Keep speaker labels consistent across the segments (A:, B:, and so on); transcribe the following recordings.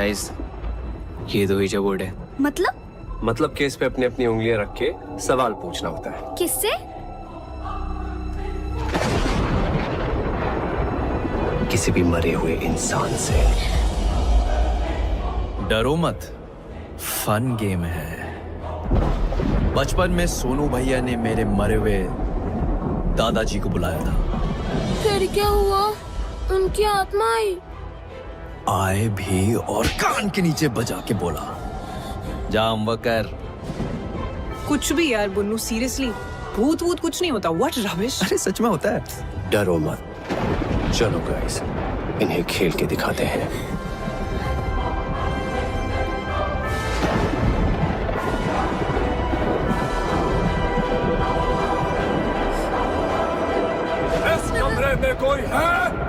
A: Guys, ये दो ही board है।
B: मतलब केस पे अपनी अपनी उंगलियां रख के सवाल पूछना होता है।
C: किससे?
B: किसी भी मरे हुए इंसान से।
D: डरो मत, फन गेम है। बचपन में सोनू भैया ने मेरे मरे हुए दादाजी को बुलाया था।
C: फिर क्या हुआ? उनकी आत्मा आई?
D: आए भी और कान के नीचे बजा के बोला, जाम वकर।
E: कुछ भी यार बुन्नू, सीरियसली भूत वूत कुछ नहीं होता। What rubbish.
D: अरे सच में होता है।
B: डरो मत, चलो गाइस, इन्हें खेल के दिखाते हैं। इस कमरे में कोई है?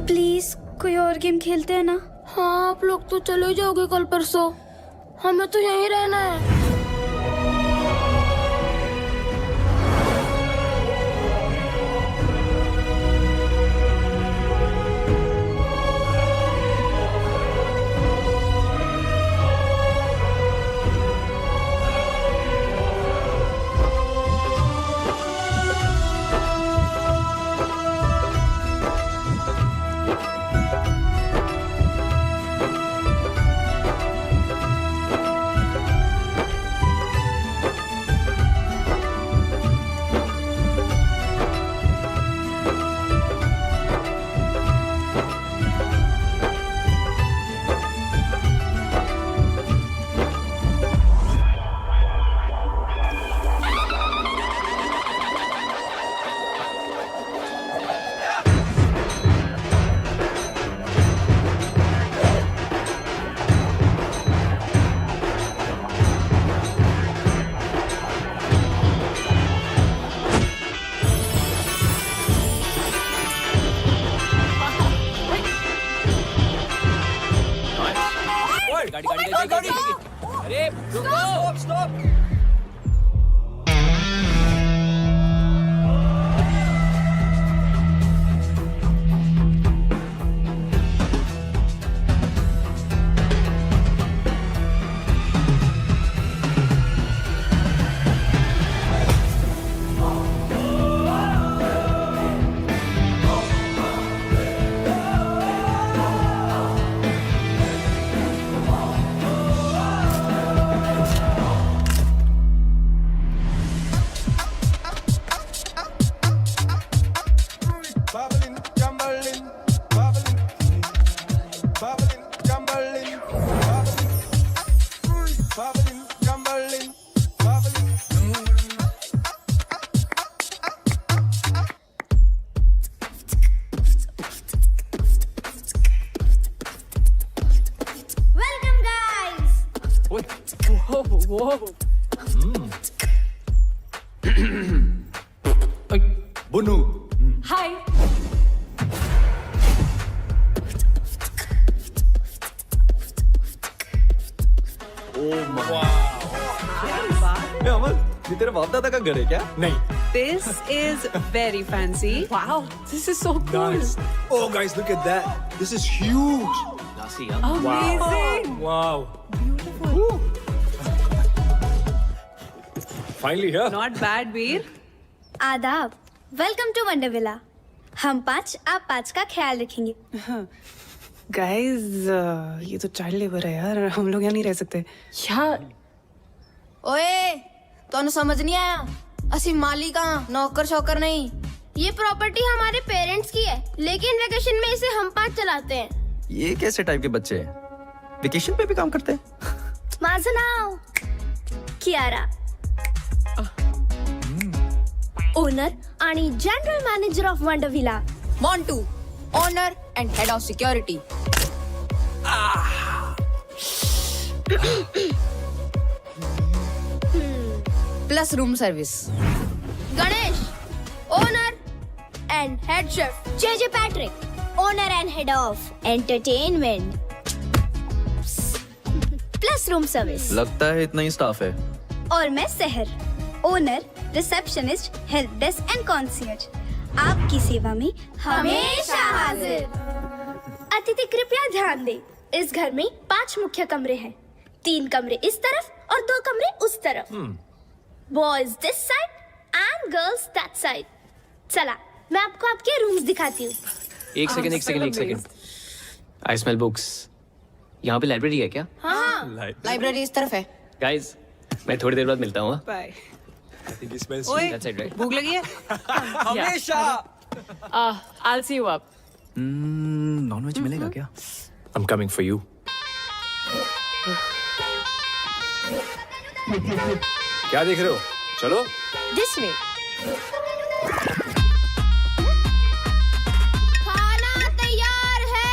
C: प्लीज कोई और गेम खेलते हैं ना?
F: हाँ, आप लोग तो चले जाओगे कल परसों, हमें तो यहीं रहना है।
A: गाड़ी। अरे स्टॉप।
D: बुन्नू,
E: हाय।
D: अमन, ये तेरे बाप दादा का घर है क्या?
B: नहीं।
E: This is very fancy. Wow, this is so cool.
G: Oh, guys, look at that. This is huge.
E: Amazing.
G: Wow.
E: Beautiful.
G: Finally here.
E: Not bad, Veer.
C: आदाब, वेलकम टू वंडर विला। हम 5 आप 5 का ख्याल रखेंगे।
E: Guys, ये तो चाइल्ड लेबर है यार, हम लोग यहाँ नहीं रह सकते।
F: यार ओए, तो समझ नहीं आया, असि मालिक नौकर शौकर नहीं। ये प्रॉपर्टी हमारे पेरेंट्स की है, लेकिन वेकेशन में इसे हम 5 चलाते हैं।
D: ये कैसे टाइप के बच्चे हैं? वेकेशन पे भी काम करते हैं?
C: माझं नाव कियारा, ओनर आणि general manager of wonder villa.
F: Montu, owner and head of security. Plus room service.
C: Ganesh, owner and head chef. JJ Patrick, owner and head of entertainment plus room service.
D: लगता है इतना ही स्टाफ है।
C: और मैं Sahar, owner receptionist, help desk and concierge आपकी सेवा में
F: हमेशा हाजिर।
C: अतिथि कृपया ध्यान दें, इस घर में 5 मुख्य कमरे हैं। 3 कमरे इस तरफ और 2 कमरे उस तरफ। Boys this side and girls that side. चला, मैं आपको आपके रूम्स दिखाती हूँ।
A: एक सेकंड। I smell books. यहाँ पे लाइब्रेरी है क्या?
F: हाँ, लाइब्रेरी इस तरफ है।
A: गाइस, मैं थोड़ी देर बाद मिलता हूँ।
E: Bye.
G: I think he smells
E: ओए,
A: That's it, right?
E: भूख लगी है?
A: हमेशा।
H: I'll see you up.
D: Nonveg मिलेगा क्या?
G: I'm coming for you. क्या देख रहे हो? चलो।
H: This way.
F: खाना तैयार है।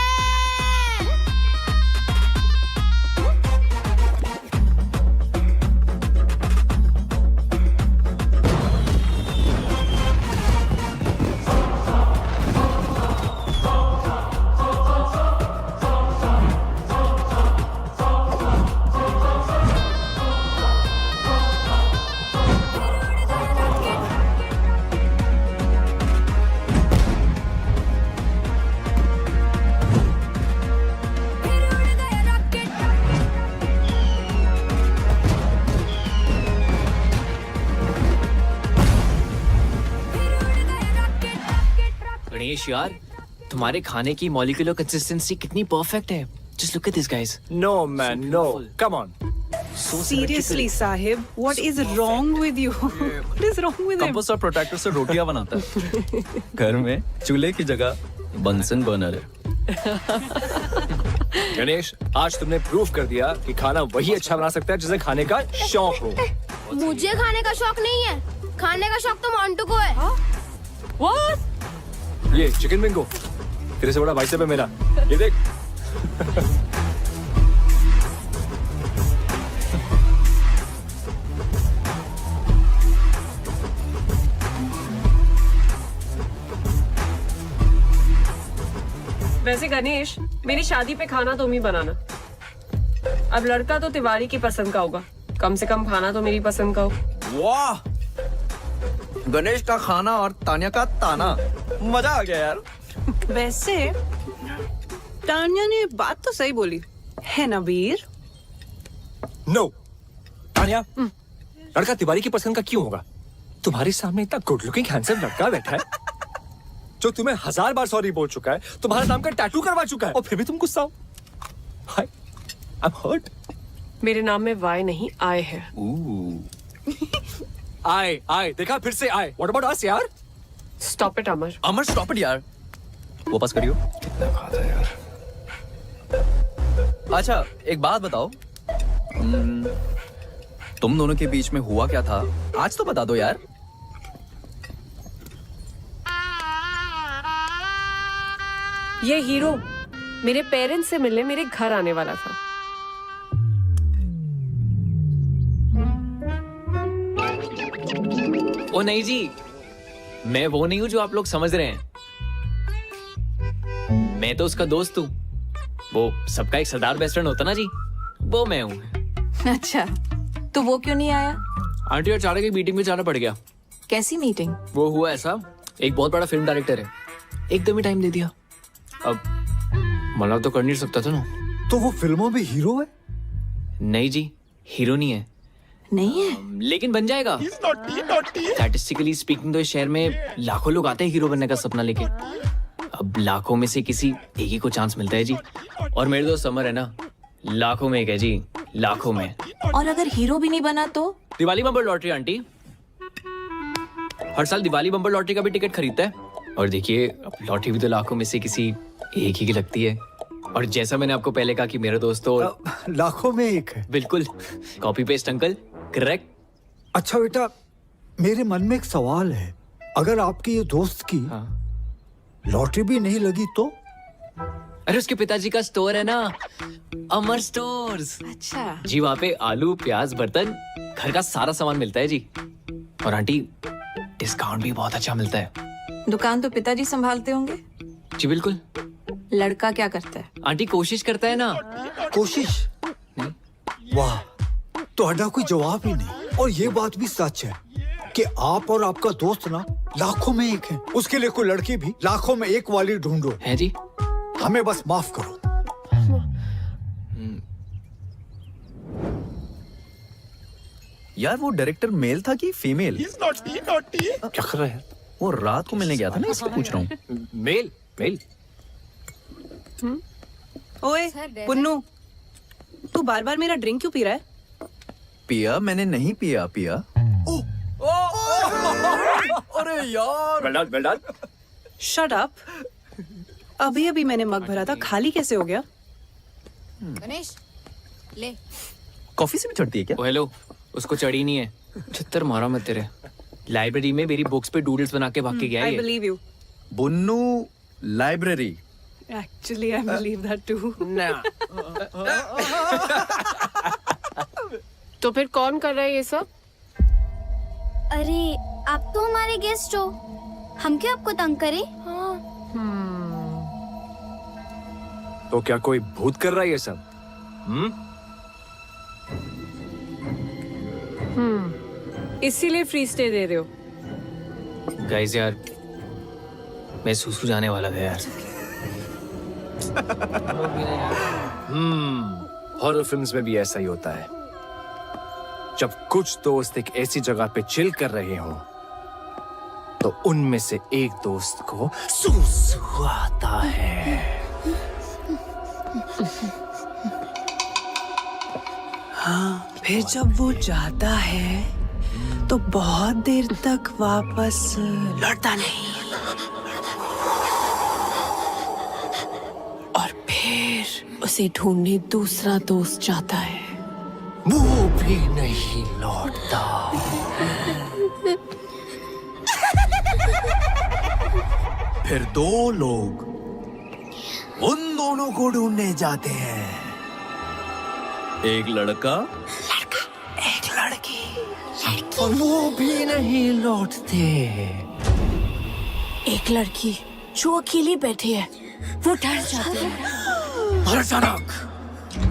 A: गणेश यार, तुम्हारे खाने की मॉलिक्यूलर कंसिस्टेंसी कितनी परफेक्ट है। Just look at this, guys.
G: No man, no. Come on.
E: Seriously, Sahib, what is wrong with you? What is wrong with him?
D: Compost और प्रोटेक्टर से रोटियां बनाता है। घर में चूल्हे की जगह बंसन बर्नर है।
G: गणेश, आज तुमने प्रूव कर दिया कि खाना वही अच्छा बना सकता है जिसे खाने का शौक हो।
F: मुझे खाने का शौक नहीं है, खाने का शौक तो मोंटू को है।
H: What?
G: ये चिकन बिंगो, तेरे से बड़ा भाई साहब है मेरा। ये देख।
H: वैसे गणेश, मेरी शादी पे खाना तुम ही बनाना। अब लड़का तो तिवारी की पसंद का होगा, कम से कम खाना तो मेरी पसंद का हो।
D: वाह, गणेश का खाना और तान्या का ताना, मजा आ गया यार।
E: वैसे तान्या ने बात तो सही बोली है ना वीर?
G: नो, तान्या, लड़का तिवारी की पसंद का क्यों होगा? तुम्हारे सामने इतना गुड लुकिंग हैंडसम लड़का बैठा है जो तुम्हें 1000 बार सॉरी बोल चुका है, तुम्हारे नाम का टैटू करवा चुका है, और फिर भी तुम गुस्सा हो। हाय, आई एम हर्ट।
H: मेरे नाम में वाई नहीं आए है।
G: आए, देखा, फिर से आए। What about us यार?
H: Stop it Amar.
D: Amar stop it यार, वापस करियो। कितना खाता है यार। अच्छा, एक बात बताओ, तुम दोनों के बीच में हुआ क्या था? आज तो बता दो यार।
H: ये हीरो मेरे पेरेंट्स से मिलने मेरे घर आने वाला था।
A: ओ नहीं जी, मैं वो नहीं हूँ जो आप लोग समझ रहे हैं। मैं तो उसका दोस्त हूँ। वो सबका एक सरदार बेस्ट फ्रेंड होता ना जी, वो मैं हूँ।
I: अच्छा, तो वो क्यों नहीं आया?
A: आंटी और चारा की मीटिंग में जाना पड़ गया।
I: कैसी मीटिंग?
A: वो हुआ ऐसा, एक बहुत बड़ा फिल्म डायरेक्टर है, एकदम ही टाइम दे दिया। अब मना तो कर नहीं सकता था ना।
J: तो वो फिल्मों में हीरो है?
A: नहीं जी, हीरो नहीं है।
I: नहीं है?
A: लेकिन बन जाएगा। स्टैटिस्टिकली स्पीकिंग तो इस शहर में लाखों लोग आते हैं हीरो बनने का सपना लेके। अब लाखों में से किसी एक ही को चांस मिलता है जी। और मेरे दोस्त समर है ना, लाखों में एक है जी, लाखों में।
I: और अगर हीरो भी नहीं बना तो?
A: दिवाली बम्पर लॉटरी आंटी, हर साल दिवाली बम्पर लॉटरी का भी टिकट खरीदता है। और देखिए, अब लॉटरी भी तो लाखों में से किसी एक ही की लगती है। और जैसा मैंने आपको पहले कहा कि मेरे दोस्त तो
J: लाखों में एक है।
A: बिल्कुल, कॉपी पेस्ट अंकल, करेक्ट।
J: अच्छा बेटा, मेरे मन में एक सवाल है, अगर आपके ये दोस्त की लॉटरी भी नहीं लगी तो?
A: अरे उसके पिताजी का स्टोर है ना, अमर स्टोर्स।
I: अच्छा
A: जी, वहाँ पे आलू, प्याज, बर्तन, घर का सारा सामान मिलता है जी। और आंटी, डिस्काउंट भी बहुत अच्छा मिलता है।
I: दुकान तो पिताजी संभालते होंगे?
A: जी बिल्कुल।
I: लड़का क्या करता है?
A: आंटी कोशिश करता है ना।
J: कोशिश? वाह, तो अड्डा कोई जवाब ही नहीं। और ये बात भी सच है, कि आप और आपका दोस्त ना लाखों में एक है। उसके लिए कोई लड़की भी लाखों में एक वाली ढूंढो।
A: है जी।
J: हमें बस माफ करो।
D: यार वो डायरेक्टर मेल था कि फीमेल?
G: क्या कर रहे हैं?
D: वो रात को मिलने गया था ना, इसलिए पूछ रहा हूँ।
G: Male male.
E: ओए पुन्नू, तू बार बार मेरा ड्रिंक क्यों पी रहा है?
D: पिया मैंने नहीं पिया। पिया अरे यार
G: वेल डन।
E: Shut up. अभी अभी मैंने मग भरा था, खाली कैसे हो गया?
F: गणेश ले।
D: कॉफी से भी चढ़ती है क्या?
A: ओ हेलो, उसको चढ़ी नहीं है। छत्तर मारा मत तेरे। लाइब्रेरी में मेरी बुक्स पे डूडल्स बना के भाग के गया है
E: आई
A: ये।
E: Believe you.
D: Bunnu library.
E: Actually I believe that too.
H: तो फिर कौन कर रहा है ये सब?
C: अरे आप तो हमारे गेस्ट हो, हम क्यों आपको तंग करें?
G: तो क्या कोई भूत कर रहा है ये सब?
H: इसीलिए फ्री स्टे दे रहे हो?
A: गाइस यार, मैं सुसु जाने वाला था यार।
G: हॉरर फिल्म्स में भी ऐसा ही होता है। जब कुछ दोस्त एक ऐसी जगह पे चिल कर रहे हो तो उनमें से एक दोस्त को सुसु आता है।
E: हाँ, फिर जब वो जाता है तो बहुत देर तक वापस लौटता नहीं, और फिर उसे ढूंढने दूसरा दोस्त जाता है।
G: वो भी नहीं लौटता।
D: फिर दो लोग उन दोनों को ढूंढने जाते हैं। एक लड़का
E: एक लड़की।
G: और वो भी नहीं लौटते।
E: एक लड़की जो अकेली बैठी है, वो डर जाती है।
G: और अचानक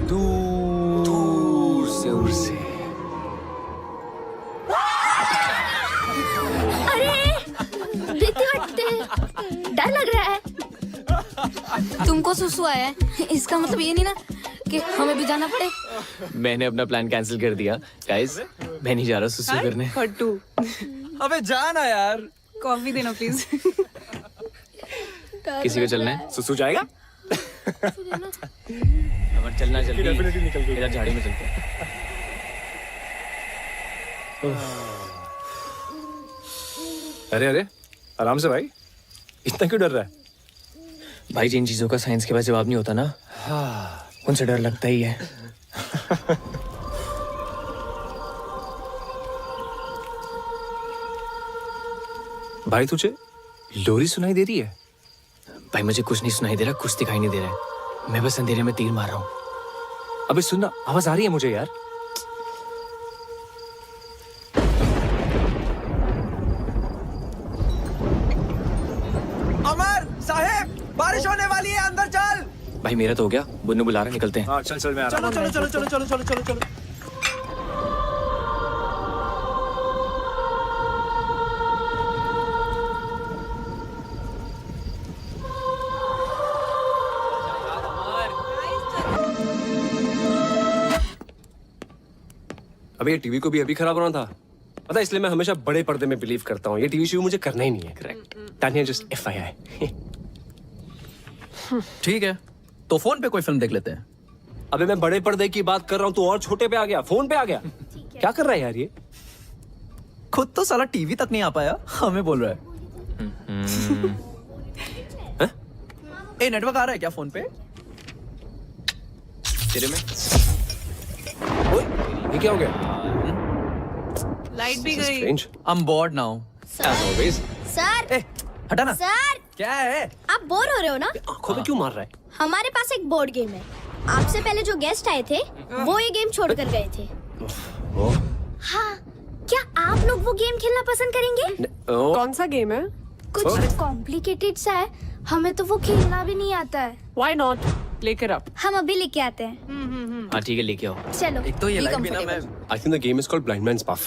G: दूर से उड़ से
C: बीती बटते, डर लग रहा है।
F: तुमको सुसु आया है, इसका मतलब ये नहीं ना कि हमें भी जाना पड़े।
A: मैंने अपना प्लान कैंसिल कर दिया। गाइस, मैं नहीं जा रहा सुसु करने।
E: फट्टू,
D: अबे जाना यार।
E: कॉफी देना प्लीज।
A: किसी को चलना है?
G: सुसु जाएगा।
A: अगर चलना जल्दी, इधर झाड़ी में चलते हैं।
G: अरे अरे, आराम से भाई, इतना क्यों डर रहा है?
A: भाई, जिन चीजों का साइंस के पास जवाब नहीं होता ना, उनसे डर लगता ही है।
G: भाई तुझे लोरी सुनाई दे रही है?
A: भाई, मुझे कुछ नहीं सुनाई दे रहा, कुछ दिखाई नहीं दे रहा है। मैं बस अंधेरे में तीर मार रहा हूँ।
G: अबे सुनना, आवाज आ रही है मुझे यार।
D: अमर साहेब, बारिश होने वाली है, अंदर चल।
A: भाई, मेरा तो हो गया। बुन्नू बुला रहा है, निकलते हैं।
G: हाँ चल चल, मैं आ रहा हूँ।
D: चलो चलो चलो चलो चलो चलो चलो।
B: अबे ये टीवी को भी अभी खराब होना था, पता है, इसलिए मैं हमेशा बड़े पर्दे में बिलीव करता हूँ। ये टीवी शो मुझे करना ही नहीं है।
A: करेक्ट।
B: Tania just FYI।
D: ठीक है, तो फोन पे कोई फिल्म देख लेते हैं।
B: अबे मैं बड़े पर्दे की बात कर रहा हूँ, तू और छोटे पे आ गया, फोन पे आ गया। क्या कर रहा है यार ये?
D: खुद तो साला टीवी तक नहीं आ पाया, हमें बोल रहा है। ए, नेटवर्क आ रहा है क्या फोन पे?
A: तेरे में
B: ओए, ये क्या हो गया?
E: लाइट भी गई।
B: Strange.
D: I'm bored now.
B: As always.
C: Sir,
D: ए, हटा ना।
C: सर,
D: क्या है?
C: आप बोर हो रहे हो ना?
B: आंखों में क्यों मार रहा है?
C: हमारे पास एक बोर्ड गेम है। आपसे पहले जो गेस्ट आए थे, वो ये गेम छोड़कर गए थे। हाँ, क्या आप लोग वो गेम खेलना पसंद करेंगे?
H: कौन सा गेम है?
C: कुछ कॉम्प्लिकेटेड सा है, हमें तो वो खेलना भी नहीं आता है।
H: Why not? लेकर आप।
C: हम अभी लेके आते हैं।
A: हाँ ठीक है, लेके आओ।
C: चलो।
D: एक तो ये लाइट भी ना, मैं
B: I think the game is called Blind Man's Buff.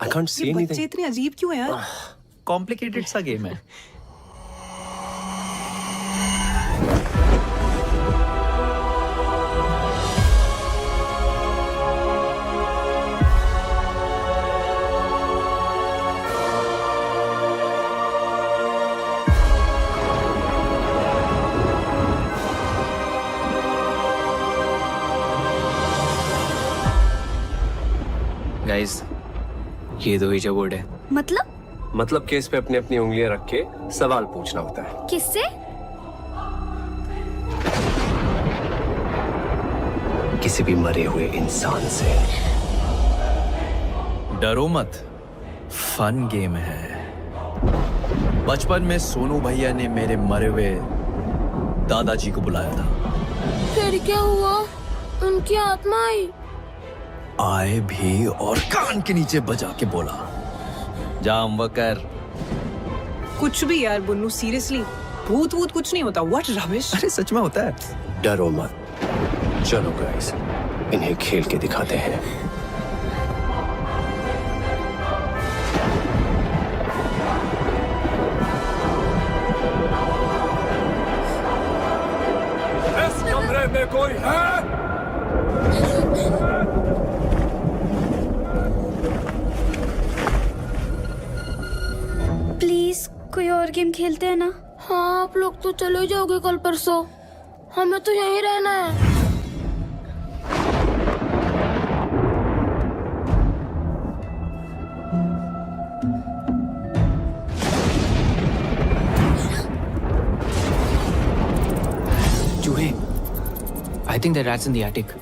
B: I can't see
E: ये बच्चे
B: एनीथिंग।
E: इतने अजीब क्यों हैं यार?
D: कॉम्प्लिकेटेड सा गेम है।
A: गाइस, ये दो ही जो बोर्ड है।
B: मतलब केस पे अपनी अपनी उंगलियां रख के सवाल पूछना होता है।
C: किससे?
B: किसी भी मरे हुए इंसान से।
D: डरो मत, फन गेम है। बचपन में सोनू भैया ने मेरे मरे हुए दादाजी को बुलाया था।
F: फिर क्या हुआ? उनकी आत्मा आई।
D: आए भी और कान के नीचे बजा के बोला, जाम वकर।
E: कुछ भी यार बुन्नू, सीरियसली भूत वूत कुछ नहीं होता। What rubbish.
D: अरे सच में होता है।
B: डरो मत, चलो गाइस, इन्हें खेल के दिखाते हैं।
G: इस कमरे में कोई है?
C: प्लीज कोई और गेम खेलते हैं ना?
F: हाँ, आप लोग तो चले जाओगे कल परसों, हमें तो यहीं रहना है।
A: चूहे। I think the rat's in the attic.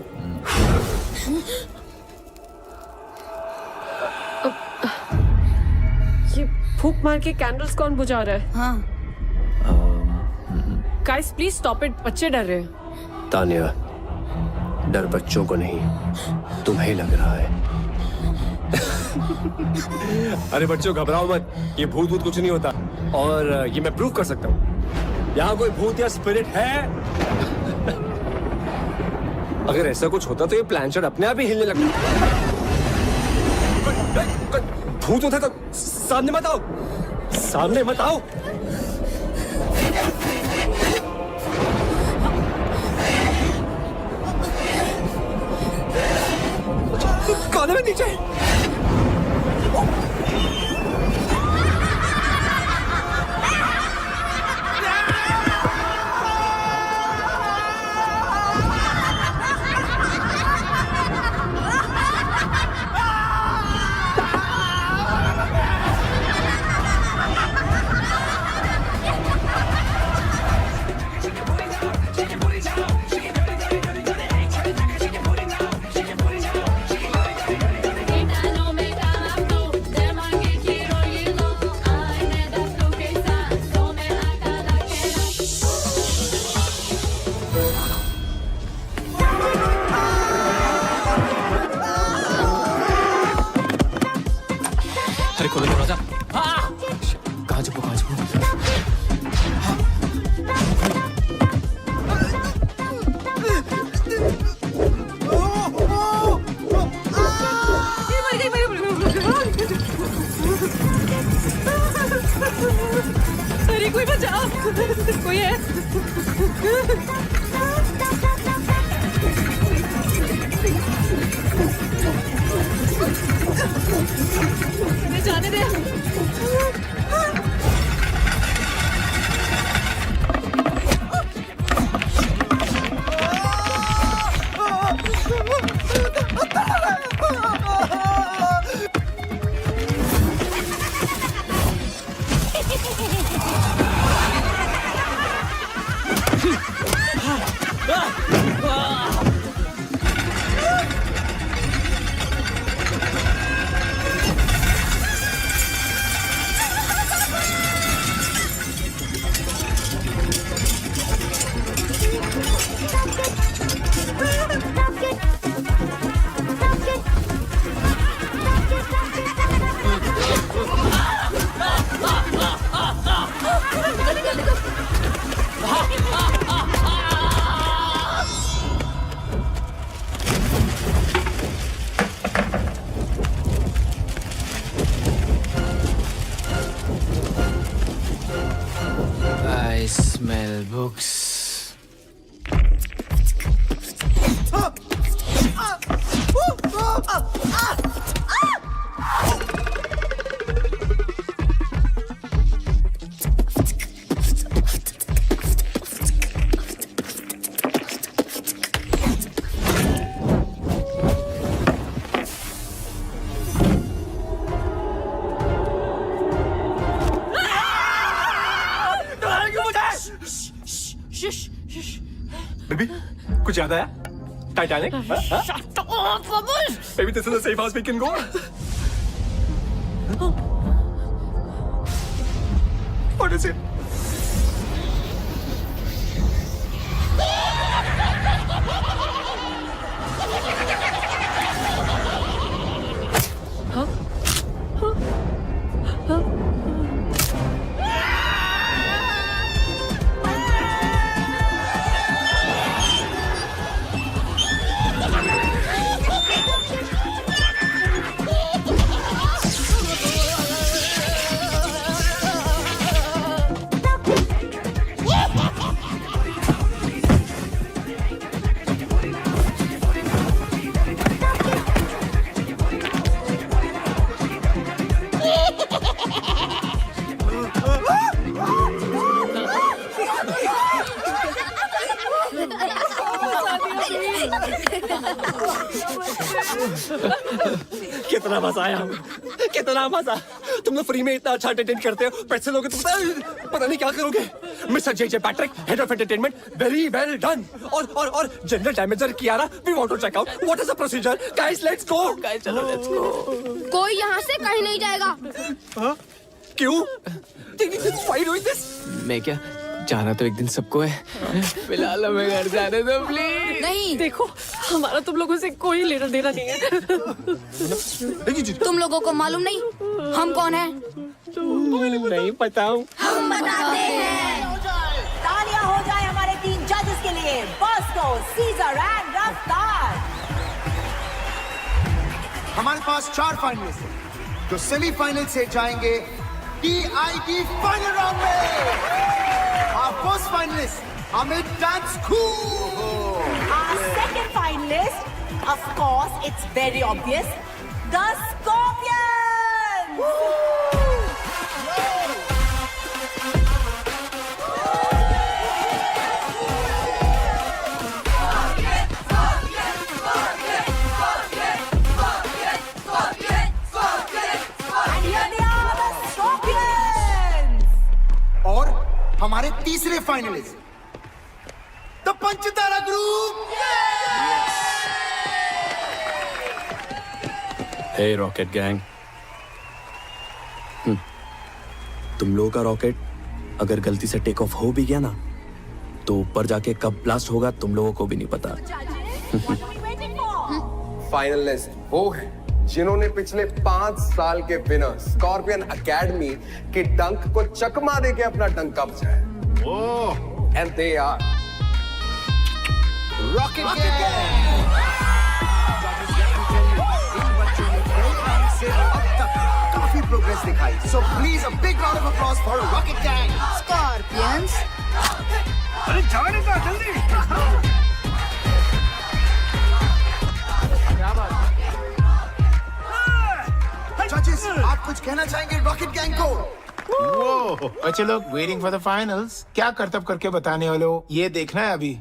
H: ये फूक मार के कैंडल्स कौन बुझा रहा है?
E: हाँ,
H: गाइस प्लीज स्टॉप इट, बच्चे डर रहे हैं।
B: तानिया, डर बच्चों को नहीं, तुम्हें लग रहा है। अरे बच्चों, घबराओ मत, ये भूत भूत कुछ नहीं होता। और ये मैं प्रूव कर सकता हूँ। यहाँ कोई भूत या स्पिरिट है? अगर ऐसा कुछ होता तो ये प्लानचेट अपने आप ही हिलने लगता। भूत होता तो सामने मत आओ, सामने मत आओ। कोने में नीचे।
A: अरे खोलो दरवाजा। कहाँ छुपो, कहाँ छुपो?
E: अरे कोई बचाओ, कोई है? जाने दे।
G: कुछ याद आया? Titanic? Maybe this is a safe house we can go. What is it? कितना मजा आया, कितना मजा। तुम लोग फ्री में इतना अच्छा एंटरटेन करते हो, पैसे लोगे तो पता नहीं क्या करोगे। Mister J Patrick, head of entertainment, very well done. और general damager Kiara, we want to check out what is the procedure. Guys let's go.
A: Guys चलो लेट्स गो।
F: कोई यहाँ से कहीं नहीं जाएगा।
G: क्यों? Why doing this?
A: मैं क्या जाना तो एक दिन सबको है, फिलहाल हमें घर जाने दो प्लीज।
F: नहीं,
H: देखो हमारा तुम लोगों से कोई लेना देना नहीं है।
F: तुम लोगों को मालूम नहीं हम कौन हैं?
G: नहीं पता हूँ।
F: हम बताते हैं।
E: तालियां हो जाए हमारे 3 जजेस के लिए, बॉस्को, सीजर एंड रफ्तार।
K: हमारे पास 4 फाइनलिस्ट हैं जो सेमीफाइनल से जाएंगे टीआईटी फाइनल राउंड में। Our first finalist, Amit Dance Cool.
E: Our second finalist, of course, it's very obvious, the Scorpions. And here they are, the Scorpions.
K: और हमारे तीसरे finalist, the Panchtara group.
D: Hey rocket gang, तुम लोगों का rocket अगर गलती से टेक ऑफ हो भी गया ना, तो ऊपर जाके कब ब्लास्ट होगा तुम लोगों को भी नहीं पता।
B: फाइनलिस्ट वो है जिन्होंने पिछले 5 साल के विनर स्कॉर्पियन एकेडमी के डंक को चकमा देके अपना डंका बचाया। And they are
K: Rocket Gang. से अब तक काफी प्रोग्रेस दिखाई, so please a big round of applause for Rocket Gang.
F: Scorpions.
K: अरे जाने का जल्दी। जजेस, आप कुछ कहना चाहेंगे रॉकेट गैंग को?
L: वो बच्चे लोग वेटिंग फॉर द फाइनल्स, क्या करतब करके बताने वाले हो, ये देखना है अभी।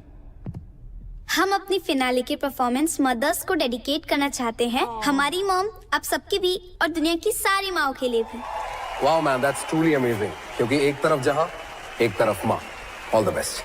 C: हम अपनी फिनाले के परफॉर्मेंस मदर्स को डेडिकेट करना चाहते हैं। हमारी मॉम, आप सबकी भी और दुनिया की सारी माओ के लिए भी।
B: Wow man, that's truly amazing. क्योंकि एक तरफ जहां, एक तरफ मां। All the best.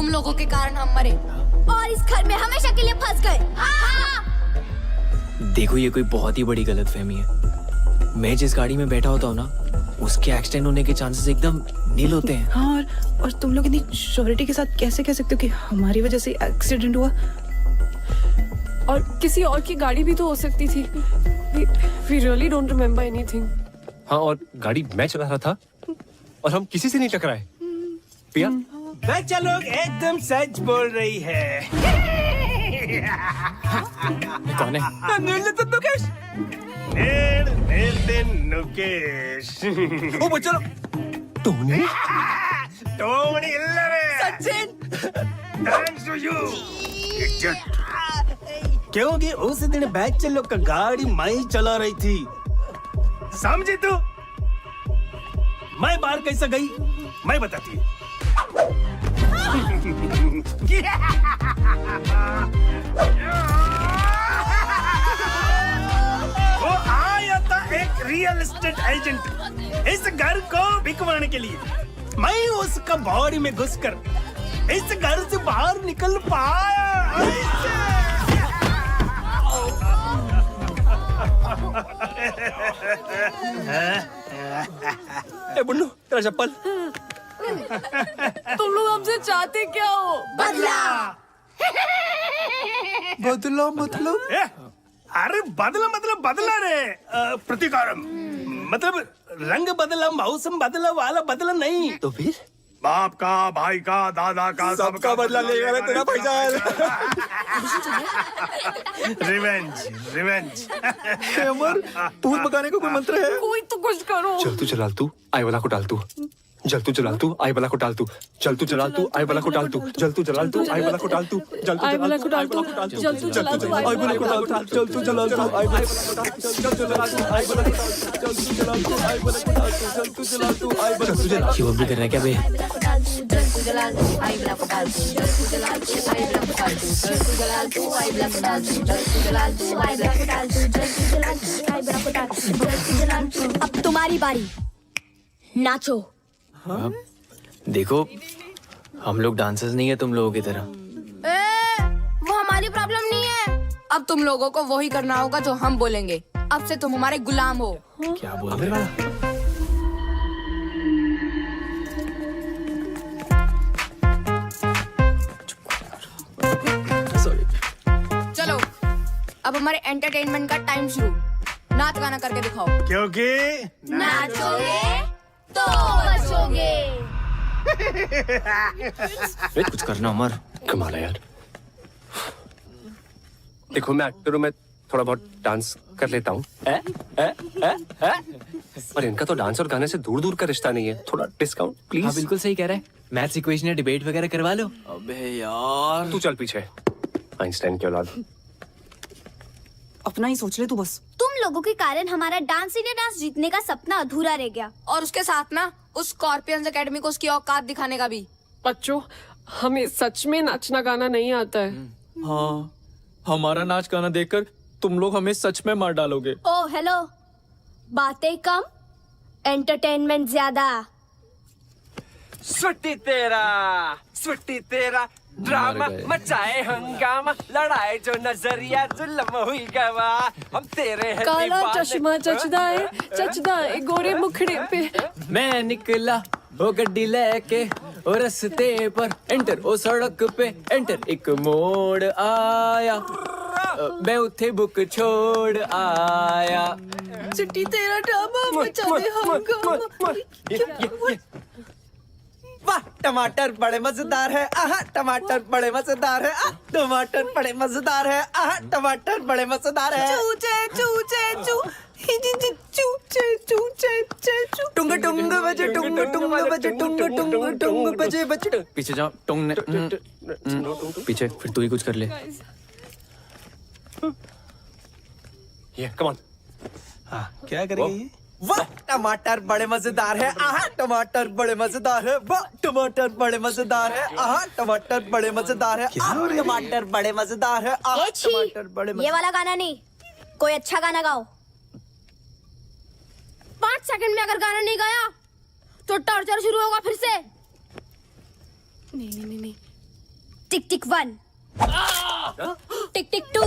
F: लोगों के कारण हम मरे और इस घर में हमेशा के लिए फंस गए।
A: देखो ये कोई बहुत ही बड़ी गलतफहमी है। मैं जिस गाड़ी में बैठा होता हूँ ना, उसके एक्सीडेंट होने के चांसेस एकदम नील होते हैं।
E: हाँ, और तुम लोग इतनी श्योरिटी के साथ कैसे कह सकते हो कि हमारी वजह से एक्सीडेंट हुआ?
H: और किसी और की गाड़ी भी तो हो सकती थी। We really don't remember anything.
G: हाँ, और गाड़ी मैं चला रहा था और हम किसी से नहीं टकराए। पिया,
K: बच्चा लोग एकदम सच बोल रही है।
A: कौन है?
K: नुकेश। नुकेश।
G: ओ बच्चा लोग, टोनी?
K: टोनी इल्लरे।
E: सचिन।
K: Thanks to you. क्योंकि उस दिन बच्चे लोग का गाड़ी मैं चला रही थी, समझी तू? मैं बाहर कैसे गई मैं बताती हूँ। वो आया था एक रियल एस्टेट एजेंट इस घर को बिकवाने के लिए। मैं उसका बॉडी में घुसकर इस घर से बाहर निकल पाया।
G: ए बुन्नू, तेरा चप्पल।
H: तुम लोग हमसे चाहते क्या हो?
K: बदला मतलब? अरे बदला रे। प्रतिकारम मतलब रंग बदला, मौसम बदला वाला बदला नहीं।
G: तो फिर
K: बाप का, भाई का, दादा का,
G: सबका बदला लेगा रे तेरा भाईजान।
K: रिवेंज।
G: अमर, भूत भगाने का कोई मंत्र है?
H: कोई तो कुछ करो।
G: चल तू जलाल तू, आई वाला को डाल तू। जल तू जलाल तू, आई वाला को डाल तू। चल तू जलाल तू, आई वाला को डाल तू। जल तू जलाल तू, आई वाला को डाल तू। जल तू जलाल तू, आई वाला को डाल तू।
H: जल तू जलाल तू,
G: आई वाला को डाल तू। जल तू जलाल तू, आई वाला को डाल तू। जल तू जलाल तू, आई वाला को डाल तू। जल तू जलाल तू, आई वाला को डाल तू। जल तू जलाल तू, आई वाला को डाल तू।
A: ये वो भी कर रहा है क्या बे?
C: अब तुम्हारी बारी, नाचो।
A: देखो, हम लोग डांसर्स नहीं है तुम लोगों की तरह।
F: वो हमारी प्रॉब्लम नहीं है। अब तुम लोगों को वही करना होगा जो हम बोलेंगे। अब से तुम हमारे गुलाम हो।
A: क्या बोल रहे हो?
F: चलो, अब हमारे एंटरटेनमेंट का टाइम शुरू। नाच गाना करके दिखाओ।
K: क्योंकि
C: नाचोगे तो बचोगे।
A: कुछ करना अमर।
G: कमाल है यार। देखो मैं एक्टर हूँ, मैं थोड़ा बहुत डांस कर लेता हूँ। पर इनका तो डांस और गाने से दूर दूर का रिश्ता नहीं है। थोड़ा डिस्काउंट प्लीज।
A: हाँ बिल्कुल सही कह रहा है। मैथ्स इक्वेशन या डिबेट वगैरह करवा लो। अबे यार,
G: तू चल पीछे, आइंस्टाइन की औलाद।
E: अपना ही सोच ले तू बस।
C: तुम लोगों के कारण हमारा डांस इंडिया डांस जीतने का सपना अधूरा रह गया।
F: और उसके साथ ना उस स्कॉर्पियंस एकेडमी को उसकी औकात दिखाने का भी।
H: बच्चों, हमें सच में नाचना गाना नहीं आता है।
D: हाँ, हमारा नाच गाना देखकर तुम लोग हमें सच में मार डालोगे।
C: ओ हेलो, बातें कम, एंटरटेनमेंट ज्यादा।
K: सुट्टी तेरा ड्रामा मचाए हंगामा, लड़ाई जो नजरिया जुल्म हुई गवा, हम तेरे हैं
H: काला
K: दीवाने।
H: चश्मा चचदा है गोरे मुखड़े पे।
A: मैं निकला वो गड्डी लेके ओ रस्ते पर, एंटर ओ सड़क पे एंटर, एक मोड़ आया, मैं उठे बुक छोड़ आया।
H: चिट्टी तेरा ड्रामा मचाए हंगामा।
K: वाह, टमाटर बड़े मजेदार है, आहा टमाटर बड़े मजेदार है, टमाटर बड़े मजेदार है, आहा टमाटर बड़े मजेदार है।
E: चूचे चूचे चू
K: टुंग टुंग बजे टुंग टुंग बजे टुंग टुंग टुंग बजे बजे।
A: पीछे जाओ, टोंग ने पीछे, फिर तू ही कुछ कर ले।
G: ये कम ऑन।
K: क्या करेंगे ये? वाह, टमाटर बड़े मजेदार है, आहा टमाटर बड़े मजेदार है, वाह टमाटर बड़े मजेदार है, आहा टमाटर बड़े मजेदार है, आहा टमाटर बड़े मजेदार है, आहा टमाटर बड़े
C: ये वाला गाना नहीं, कोई अच्छा गाना गाओ।
F: 5 सेकंड में अगर गाना नहीं गाया तो टॉर्चर शुरू होगा फिर से।
C: टिक टिक 1, टिक टिक 2,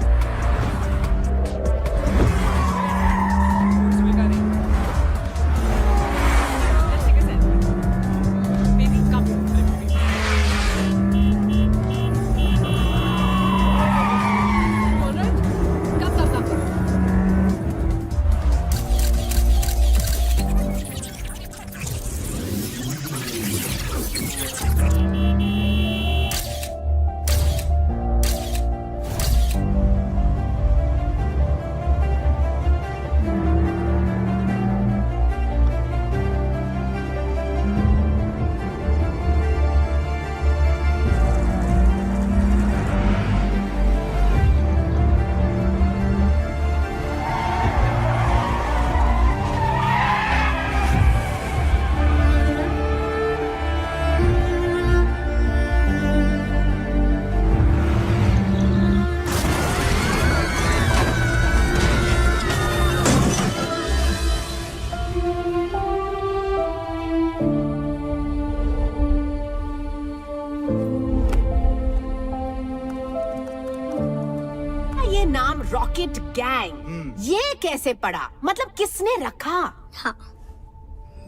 M: रॉकेट गैंग, ये कैसे पड़ा? मतलब किसने रखा?
F: हाँ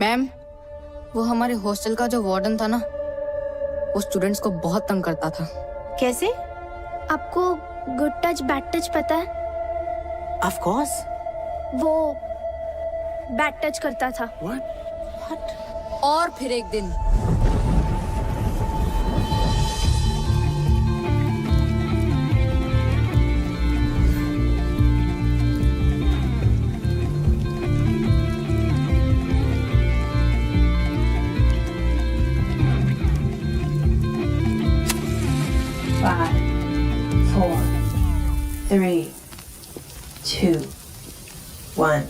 F: मैम, वो हमारे हॉस्टल का जो वार्डन था ना, वो स्टूडेंट्स को बहुत तंग करता था।
M: कैसे?
C: आपको गुड टच बैड टच पता है?
M: Of course.
C: वो बैड टच करता था।
F: और फिर एक दिन
I: Five, 4, 3, 2, 1.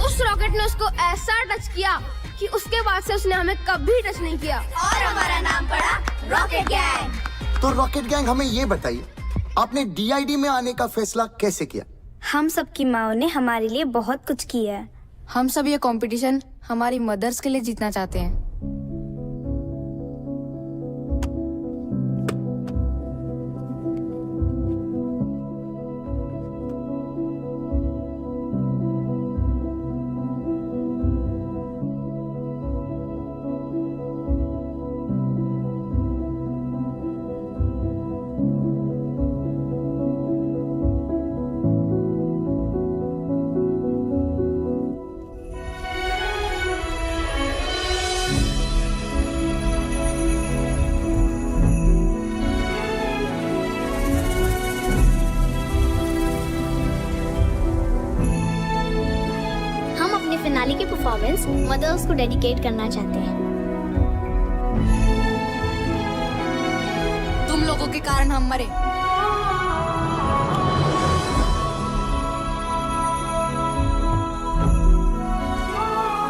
F: उस रॉकेट ने उसको ऐसा टच किया कि उसके बाद से उसने हमें कभी टच नहीं किया। और हमारा नाम पड़ा रॉकेट गैंग।
K: तो रॉकेट गैंग, हमें ये बताइए, आपने डीआईडी में आने का फैसला कैसे किया?
C: हम सबकी माओ ने हमारे लिए बहुत कुछ किया है।
F: हम सब ये कंपटीशन हमारी मदर्स के लिए जीतना चाहते हैं।
C: फिनाले की परफॉर्मेंस मदर्स को डेडिकेट करना चाहते हैं।
F: तुम लोगों के कारण हम मरे।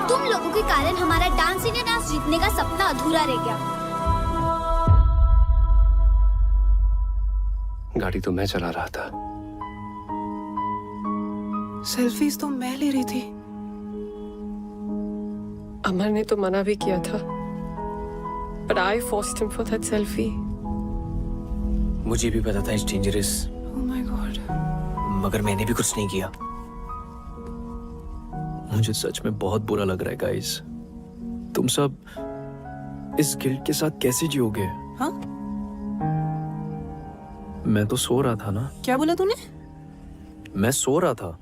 C: तुम लोगों के कारण हमारा डांस इंडिया डांस जीतने का सपना अधूरा रह गया।
B: गाड़ी तो मैं चला रहा था।
E: सेल्फीज तो मैं ले रही थी।
H: अमर ने तो मना भी किया था, but I forced him for that selfie.
A: मुझे भी पता था it's dangerous,
E: Oh my God.
A: मगर मैंने भी कुछ नहीं किया।
D: मुझे सच में बहुत बुरा लग रहा है गाइस। तुम सब इस गिल्ट के साथ कैसे जियोगे?
E: हाँ?
D: मैं तो सो रहा था ना।
E: क्या बोला तूने?
D: मैं सो रहा था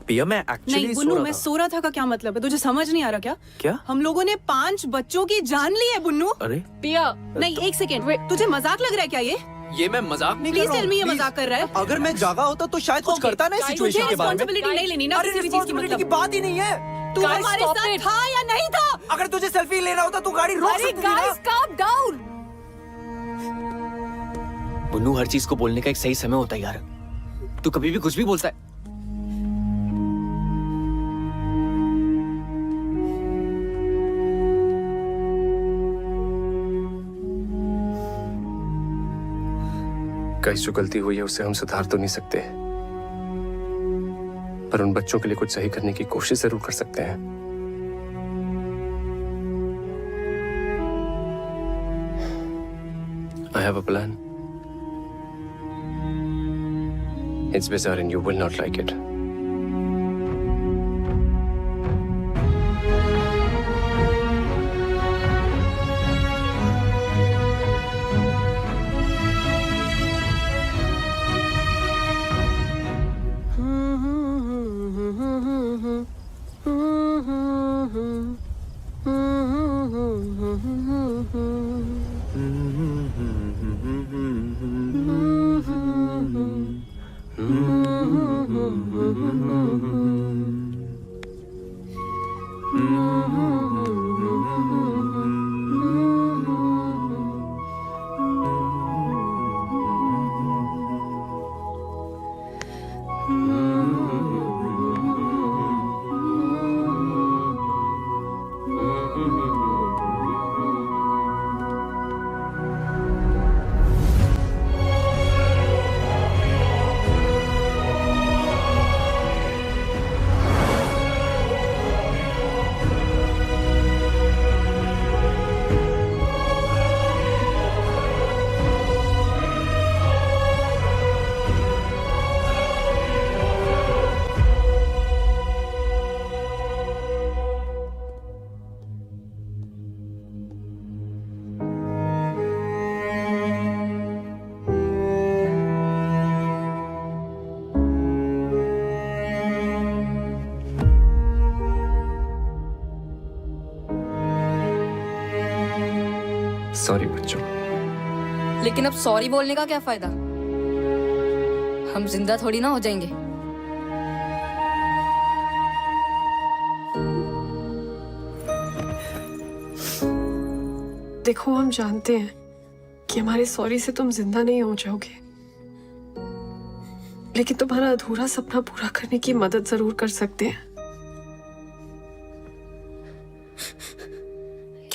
D: पिया, मैं एक्चुअली
E: नहीं बुन्नू, मैं सो रहा था का क्या मतलब है? तुझे समझ नहीं आ रहा क्या?
D: क्या?
E: हम लोगों ने 5 बच्चों की जान ली है बुन्नू।
D: अरे
H: पिया,
E: नहीं एक सेकेंड, तुझे मजाक लग रहा है क्या ये
D: मैं मजाक नहीं कर
E: प्लीज
D: रहा हूँ।
E: टेल मी ये मजाक कर रहा है?
G: अगर मैं जागा होता तो शायद कुछ करता ना इस सिचुएशन के बारे में।
E: रिस्पांसिबिलिटी नहीं लेनी ना
G: अरे
E: किसी भी चीज की,
G: रिस्पांसिबिलिटी की
E: मतलब
G: बात ही नहीं है।
E: तू
H: Guys,
E: हमारे
H: stop
E: साथ
H: it.
E: था या नहीं था?
G: अगर तुझे सेल्फी लेना होता तो गाड़ी रोक सकती थी ना।
E: Guys calm down.
A: बुन्नू, हर चीज को बोलने का एक सही समय होता है यार। तू कभी भी कुछ भी बोलता है।
B: गाइस, जो गलती हुई है उसे हम सुधार तो नहीं सकते, पर उन बच्चों के लिए कुछ सही करने की कोशिश जरूर कर सकते हैं। I have a plan. It's bizarre and you will not like it.
G: Sorry बच्चों।
F: लेकिन अब सॉरी बोलने का क्या फायदा? हम जिंदा थोड़ी ना हो जाएंगे।
H: देखो, हम जानते हैं कि हमारे सॉरी से तुम जिंदा नहीं हो जाओगे, लेकिन तुम्हारा अधूरा सपना पूरा करने की मदद जरूर कर सकते हैं।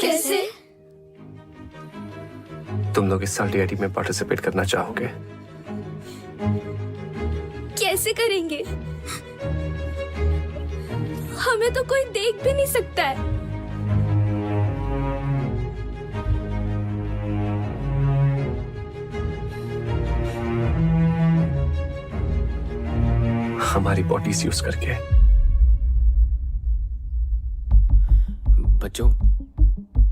F: कैसे?
G: तुम लोग इस साल DID में पार्टिसिपेट करना चाहोगे?
C: कैसे करेंगे? हमें तो कोई देख भी नहीं सकता है।
G: हमारी बॉडीज यूज करके।
A: बच्चों,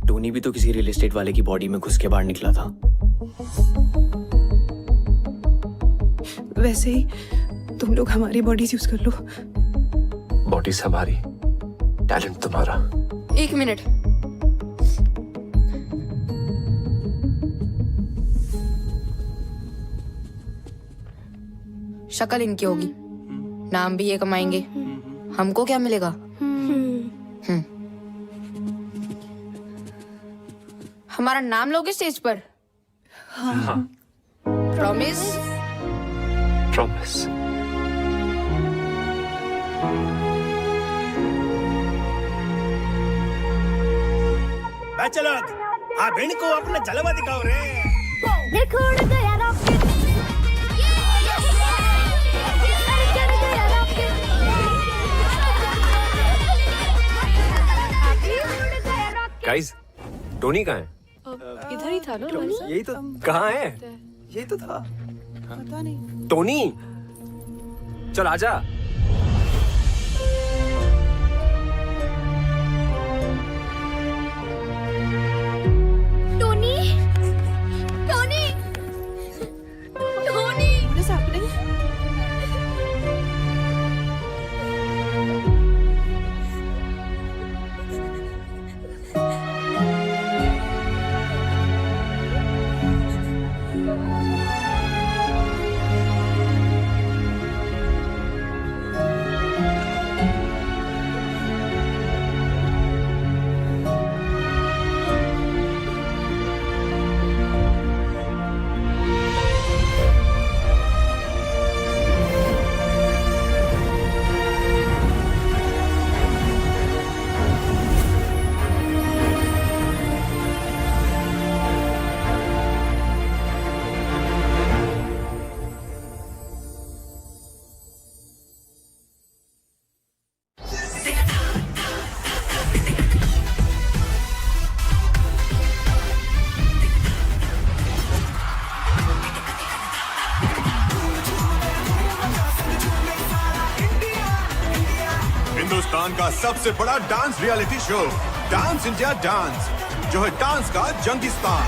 A: टोनी भी तो किसी रियल एस्टेट वाले की बॉडी में घुस के बाहर निकला था।
E: वैसे ही तुम लोग हमारी बॉडीज यूज कर लो।
G: बॉडीज हमारी, टैलेंट तुम्हारा।
F: 1 मिनट। शक्ल इनकी होगी, नाम भी ये कमाएंगे, हमको क्या मिलेगा? हमारा नाम लोगे स्टेज पर?
E: हाँ।
F: प्रॉमिस?
G: प्रॉमिस।
K: चलो आप इनको अपना जलवा दिखाओ रे।
C: देखो उड़ गया रॉकेट।
G: गाइस, टोनी कहाँ है?
H: इधर ही था ना हमारे साथ।
G: यही तो। कहाँ है? यही तो था।
E: पता नहीं।
G: टोनी, चल आजा।
C: Tony, Tony, Tony.
E: What is happening?
K: Hindustan का सबसे बड़ा dance reality show dance India dance, जो है डांस का जंगिस्तान।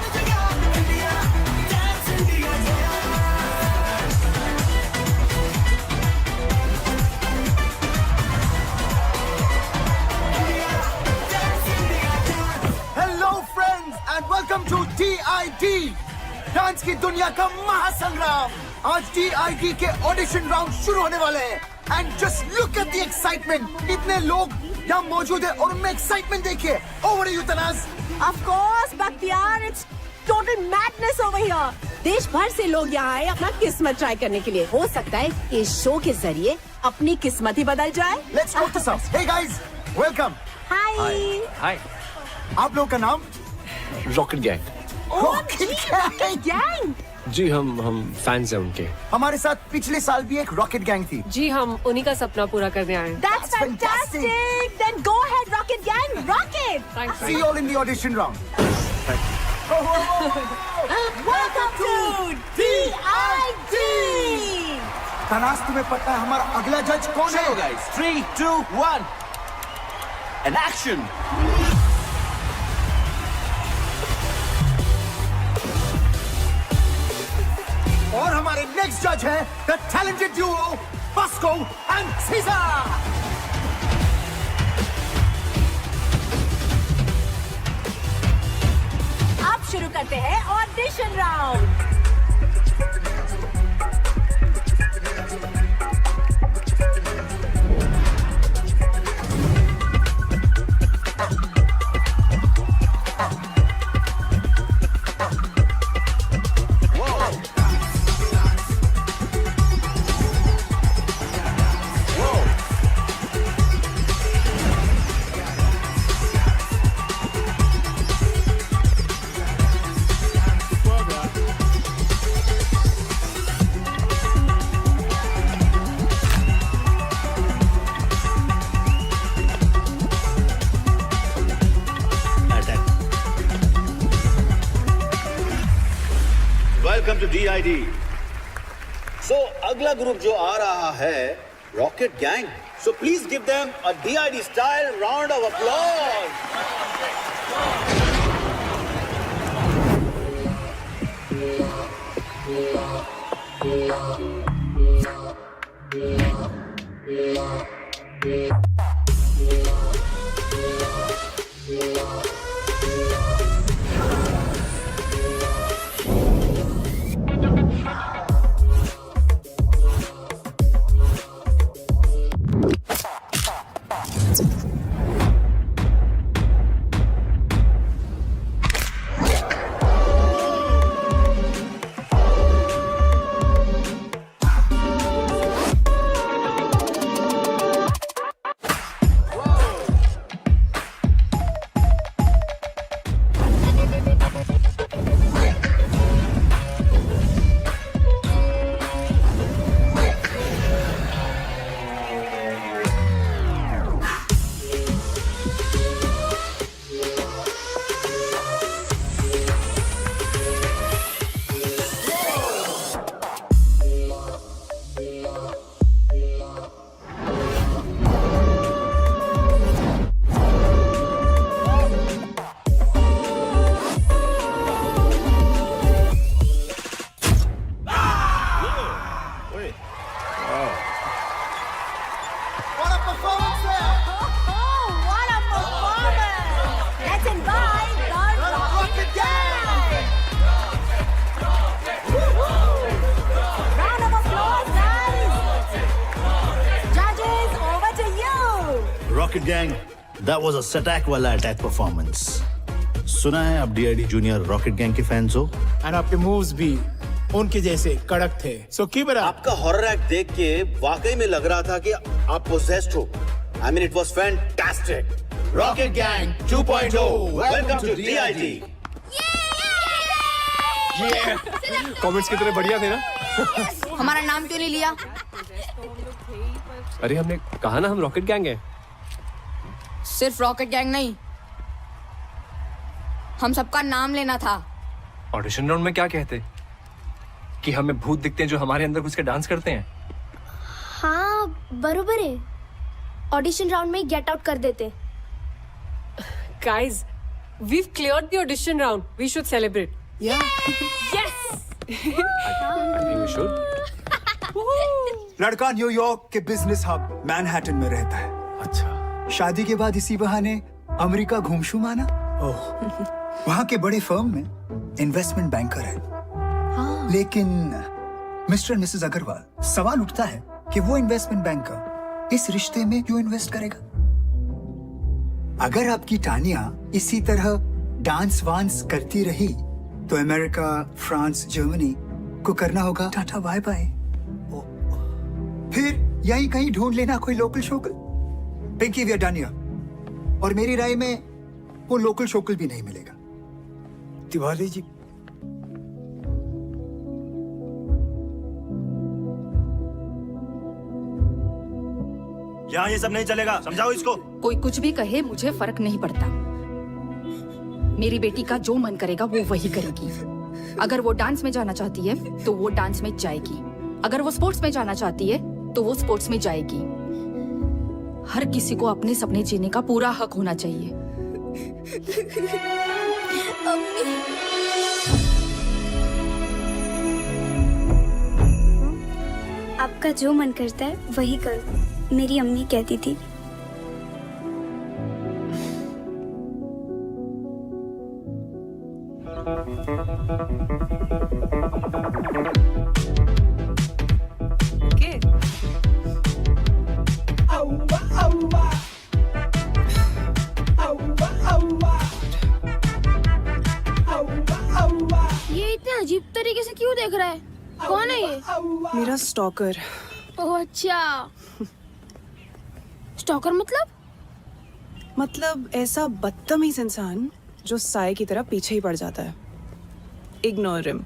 L: Hello friends and welcome to DID, dance की दुनिया का महासंग्राम। आज DID के ऑडिशन राउंड शुरू होने वाले हैं and just look at the excitement. इतने लोग यहाँ मौजूद है और उनमें एक्साइटमेंट देखिए। Over you Tanaz.
M: Of course, Bakhtiar, it's total madness over here. देश भर से लोग यहाँ आए अपना किस्मत ट्राई करने के लिए। हो सकता है इस शो के जरिए अपनी किस्मत ही बदल जाए।
L: Let's go to some. Hey guys, welcome.
M: Hi.
G: Hi.
L: आप लोगों का नाम?
G: Rocket gang.
M: गैंग।
G: जी हम फैंस हैं उनके।
L: हमारे साथ पिछले साल भी एक रॉकेट गैंग थी।
H: जी, हम उन्हीं का सपना पूरा करने आए हैं।
M: That's fantastic. Then go ahead, Rocket Gang, rocket.
H: Thanks.
L: See you all in the audition round.
M: Welcome to DID.
L: Tanaz, तुम्हें पता है हमारा अगला जज कौन है?
K: Guys, 3, 2, 1 and action.
L: और हमारे नेक्स्ट जज है the talented duo Bosco and Caesar.
M: अब शुरू करते हैं audition round.
N: Welcome to DID। So अगला ग्रुप जो आ रहा है Rocket Gang. So please give them a DID style round of applause. Rocket Gang, that was a सटैक वाला अटैक परफॉर्मेंस। सुना है आप DID जूनियर रॉकेट गैंग के फैंस हो।
L: एंड आपके मूव्स भी उनके जैसे कड़क थे। So keep it up.
N: आपका हॉरर एक्ट देख के वाकई में लग रहा था कि आप पोसेस्ड हो। I mean it was fantastic। Rocket Gang 2.0 welcome to DID।
G: Comments कितने बढ़िया थे ना।
F: हमारा नाम क्यों नहीं लिया?
G: अरे हमने कहा ना हम रॉकेट गैंग है।
F: सिर्फ रॉकेट गैंग नहीं, हम सबका नाम लेना था।
G: ऑडिशन राउंड में क्या कहते कि हमें भूत दिखते हैं जो हमारे अंदर घुस के डांस करते हैं।
C: हाँ बरोबर है, ऑडिशन राउंड में गेट आउट कर देते।
H: Guys, we've cleared the audition round. We should celebrate.
M: Yeah.
H: Yes!
G: I think we should.
L: लड़का न्यूयॉर्क के बिजनेस हब मैनहट्टन में रहता है।
G: अच्छा।
L: शादी के बाद इसी बहाने अमेरिका घूमशू माना। वहाँ के बड़े फर्म में इन्वेस्टमेंट बैंकर है। लेकिन मिस्टर मिसेस अग्रवाल, सवाल उठता है कि वो इन्वेस्टमेंट बैंकर इस रिश्ते में क्यों इन्वेस्ट करेगा? अगर आपकी टानिया इसी तरह डांस वांस करती रही तो अमेरिका, फ्रांस, जर्मनी को करना होगा टाटा बाय बाय। फिर यहीं कहीं ढूंढ लेना कोई लोकल शोकल। Pinky we are done here. और मेरी राय में वो लोकल शोकल भी नहीं मिलेगा। तिवारी जी,
N: यहाँ ये सब नहीं चलेगा, समझाओ इसको।
F: कोई कुछ भी कहे मुझे फर्क नहीं पड़ता। मेरी बेटी का जो मन करेगा वो वही करेगी। अगर वो डांस में जाना चाहती है तो वो डांस में जाएगी। अगर वो स्पोर्ट्स में जाना चाहती है तो वो स्पोर्ट्स में जाएगी। हर किसी को अपने सपने जीने का पूरा हक होना चाहिए।
C: आपका जो मन करता है वही करो, मेरी अम्मी कहती थी।
F: अजीब तरीके से क्यों देख रहा है? कौन है ये?
E: मेरा स्टॉकर।
F: ओह अच्छा। स्टॉकर
E: मतलब ऐसा बदतमीज इंसान जो साए की तरह पीछे ही पड़ जाता है। Ignore him.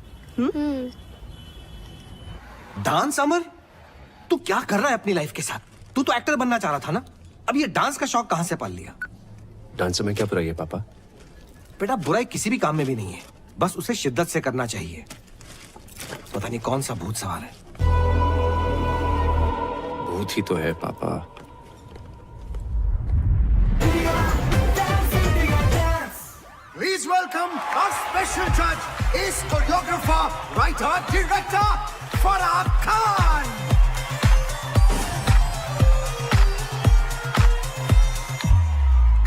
L: डांस अमर, तू क्या कर रहा है अपनी लाइफ के साथ? तू तो एक्टर बनना चाह रहा था ना? अब ये डांस का शौक कहां से पाल लिया?
G: डांस में क्या बुराई है पापा?
L: बेटा बुराई किसी भी काम में भी नहीं है, बस उसे शिद्दत से करना चाहिए। पता नहीं कौन सा भूत सवार है।
G: भूत ही तो है पापा।
K: Please welcome our special judge, ace choreographer, writer, director, Farah Khan.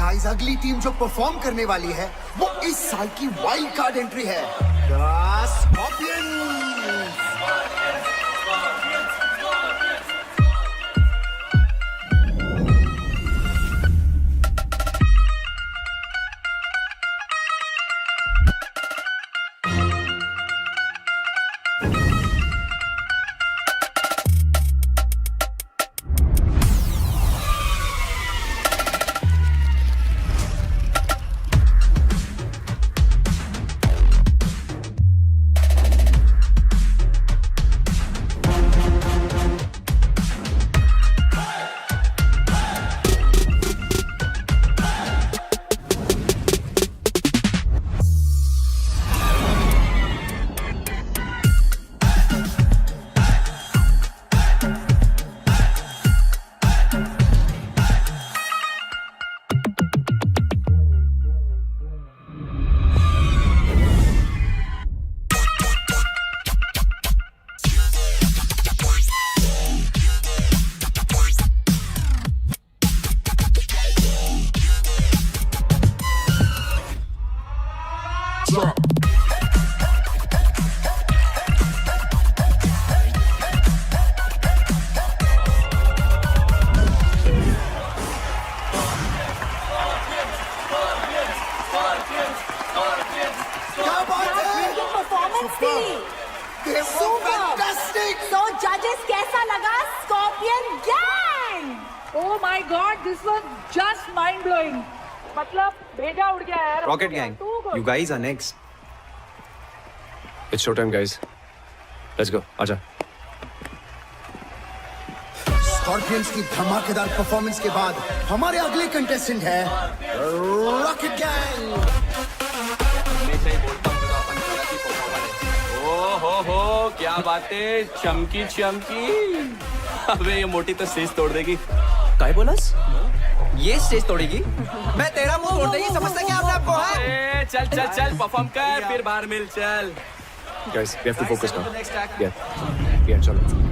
K: Guys, अगली टीम जो परफॉर्म करने वाली है वो इस साल की वाइल्ड कार्ड एंट्री है, The Scorpions.
M: तो जजेस कैसा लगा scorpion gang?
O: Oh my God, this was just mind blowing. मतलब भेजा उड़ गया यार।
P: Rocket gang, you guys are next.
G: It's showtime, guys. Let's go. आजा।
K: स्कॉर्पियंस की धमाकेदार परफॉर्मेंस के बाद हमारे अगले कंटेस्टेंट है रॉकेट गैंग।
D: हो क्या बातें, चमकी चमकी। अबे ये मोटी तो स्टेज तोड़ देगी।
P: काय बोलस? ये स्टेज तोड़ेगी? मैं तेरा मुंह तोड़ देगी, समझता क्या आपने आपको?
D: चल चल चल परफॉर्म कर, फिर बाहर मिल चल।
G: Guys, we have to focus now.
P: Next act.
G: Yeah, चलो।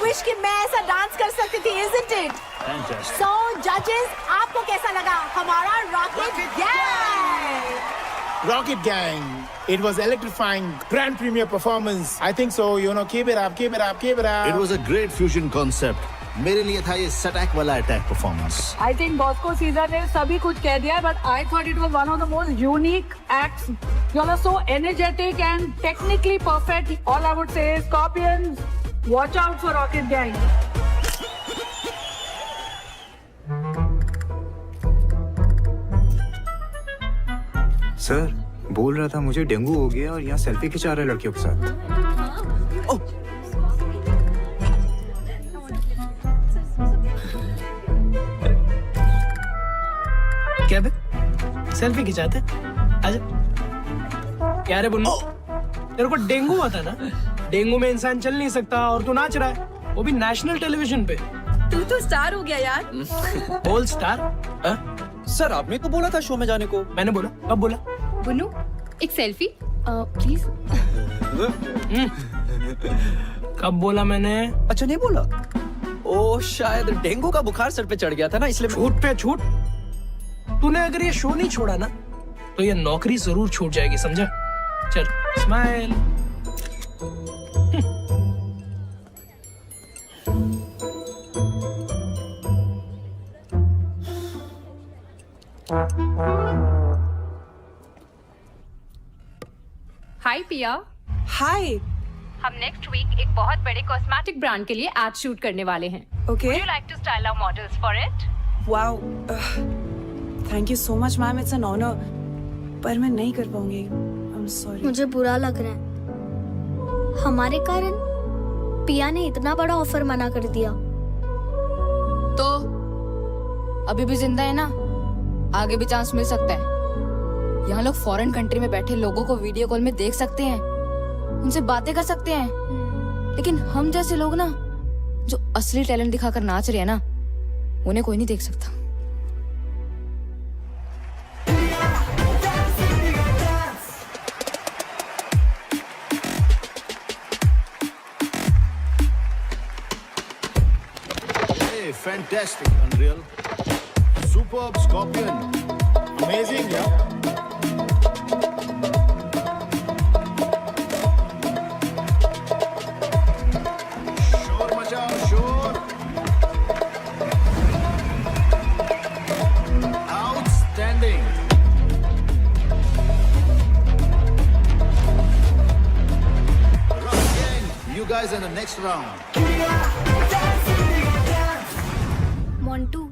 M: विश कि मैं ऐसा डांस कर सकती थी, isn't it? So judges, आपको कैसा लगा हमारा rocket gang?
Q: Rocket Gang. It was electrifying, grand premiere performance. I think so. Keep it up, keep it up, keep it up.
N: It was a great fusion concept. मेरे लिए था ये सटैक वाला attack performance.
O: I think Bosco Caesar ने सभी कुछ कह दिया, but I thought it was one of the most unique acts. You all are so energetic and technically perfect. All I would say is, Scorpions, watch out for Rocket Gang.
R: Sir बोल रहा था मुझे dengue हो गया और यहाँ selfie खिंचा रहे लड़कियों के साथ.
S: क्या बे? सेल्फी खिंचाते? आजा. क्या रे बुन्नू? तेरे को डेंगू हुआ था ना? डेंगू में इंसान चल नहीं सकता और तू नाच रहा है, वो भी नेशनल टेलीविजन पे.
M: तू तो स्टार हो गया यार.
S: बोल स्टार?
D: सर आपने तो बोला था शो में जाने को.
S: मैंने बोला? कब बोला?
F: बुन्नू, एक सेल्फी प्लीज.
S: कब बोला मैंने?
D: अच्छा नहीं बोला. ओ शायद डेंगू का बुखार सर पे चढ़ गया था ना, इसलिए.
S: छूट पे छूट. तूने अगर ये शो नहीं छोड़ा ना तो ये नौकरी जरूर छूट जाएगी, समझा? चल स्माइल.
T: हाय पिया.
M: हाय.
T: हम नेक्स्ट वीक एक बहुत बड़े कॉस्मेटिक ब्रांड के लिए एड शूट करने वाले हैं.
M: Okay.
T: Would you like to style our models for it?
E: Wow. Thank you so much, ma'am. It's an honor. पर मैं नहीं कर पाऊंगी. I'm sorry.
C: मुझे बुरा लग रहा है. हमारे कारण पिया ने इतना बड़ा ऑफर मना कर दिया.
F: तो अभी भी जिंदा है ना, आगे भी चांस मिल सकता है. यहाँ लोग फॉरेन कंट्री में बैठे लोगों को वीडियो कॉल में देख सकते हैं, उनसे बातें कर सकते हैं. लेकिन हम जैसे लोग ना, जो असली टैलेंट दिखाकर नाच रहे हैं ना, उन्हें कोई नहीं देख सकता.
N: Hey, fantastic, Unreal. Superb, Scorpion.
Q: Amazing, yeah.
N: शोर मचाओ, शोर. Outstanding. Rocket Gang, you guys in the next round.
C: Montu,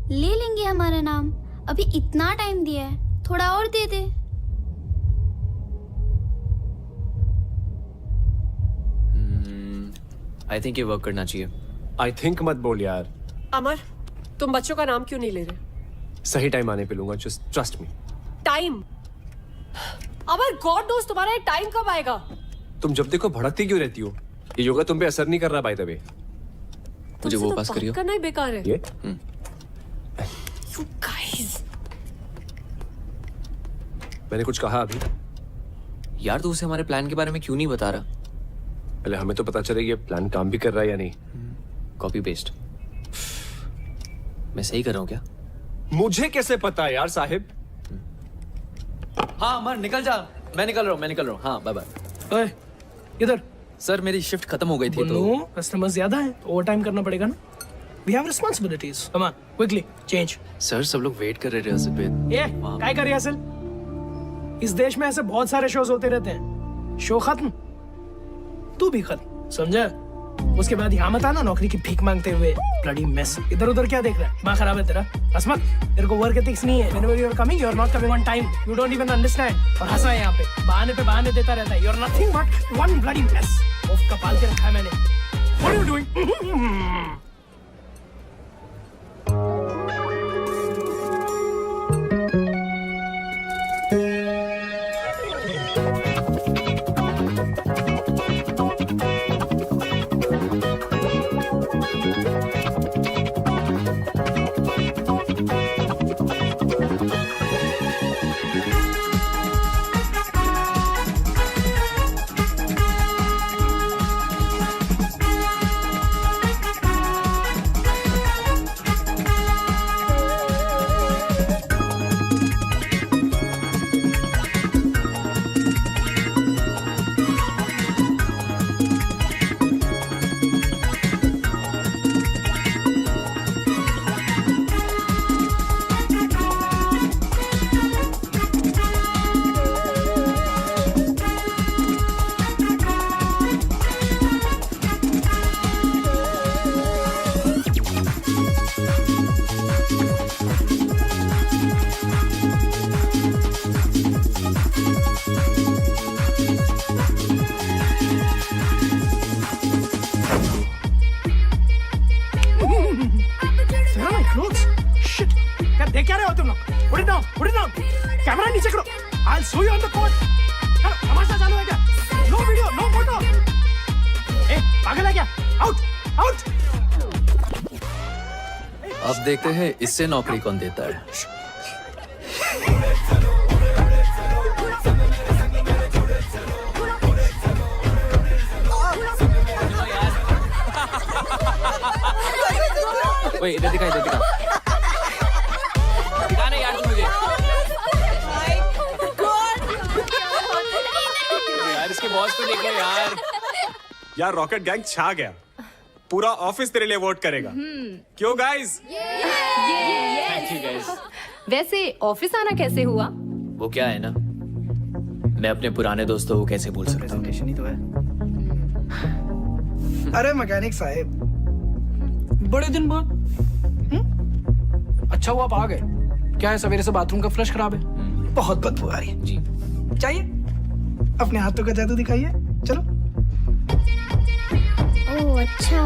C: ले लेंगे हमारा नाम. अभी इतना टाइम दिया है, थोड़ा और दे दे.
A: आई थिंक ये वर्क करना चाहिए.
G: आई थिंक मत बोल यार.
H: अमर, तुम बच्चों का नाम क्यों नहीं ले रहे?
G: सही टाइम आने पे लूंगा. Just trust me.
H: टाइम? अमर, गॉड नोस तुम्हारा टाइम कब आएगा?
G: तुम जब देखो भड़कती क्यों रहती हो? ये योगा तुम पे असर नहीं कर रहा बाय द वे.
A: मुझे वो पास करियो.
H: करना ही बेकार है.
G: ये
H: You guys.
G: मैंने कुछ कहा अभी?
A: यार तू उसे हमारे प्लान के बारे में क्यों नहीं बता रहा?
G: पहले हमें तो पता चले ये प्लान काम भी कर रहा है या नहीं.
A: Copy paste. मैं सही कर रहा हूँ क्या?
G: मुझे कैसे पता है यार साहिब?
D: हाँ अमर निकल जा. मैं निकल रहा हूँ. हाँ बाय बाय.
S: ओए, इधर.
D: सर मेरी शिफ्ट खत्म हो गई थी
S: तो कस्टमर ज्यादा है, ओवर टाइम करना पड़ेगा ना. We have responsibilities. Come on, quickly change.
A: Sir सब लोग वेट कर रहे रिहर्सल पे.
S: ये काय कर रिहर्सल? इस देश में ऐसे बहुत सारे शोज होते रहते हैं. शो खत्म, तू भी खत्म, समझा? उसके बाद यहाँ मत आना नौकरी की भीख मांगते हुए. Bloody mess. इधर उधर क्या देख रहा है? दिमाग खराब है तेरा? हंस मत. तेरे को वर्क एथिक्स नहीं है. Whenever you are coming, you are not coming on time. You don't even understand. और हंसा है यहाँ पे. बहाने पे बहाने देता रहता है. You are nothing but one bloody mess. उफ का पाल के रखा है मैंने. What are you doing? Put it down. Camera नीचे करो. I'll show you on the court. चलो, तमाशा चालू है क्या? No video, no photo. पागल है क्या? Out.
D: अब देखते हैं इससे नौकरी कौन देता है.
A: ओए इधर दिखा दिखा ना यार तू मुझे. यार इसके बॉस को देख लो यार.
U: यार रॉकेट गैंग छा गया. पूरा ऑफिस तेरे लिए वोट करेगा. क्यों गाइस?
A: Thank you guys.
T: वैसे ऑफिस आना कैसे हुआ?
A: वो क्या है ना, मैं अपने पुराने दोस्तों को कैसे भूल सकता हूँ.
S: प्रेजेंटेशन ही तो है. अरे मैकेनिक साहब, बड़े दिन बाद. अच्छा हुआ आप आ गए. क्या है, सवेरे से बाथरूम का फ्लश खराब है. बहुत बदबू आ रही है जी. चाहिए अपने हाथों का जादू दिखाइए. चलो.
C: ओह अच्छा.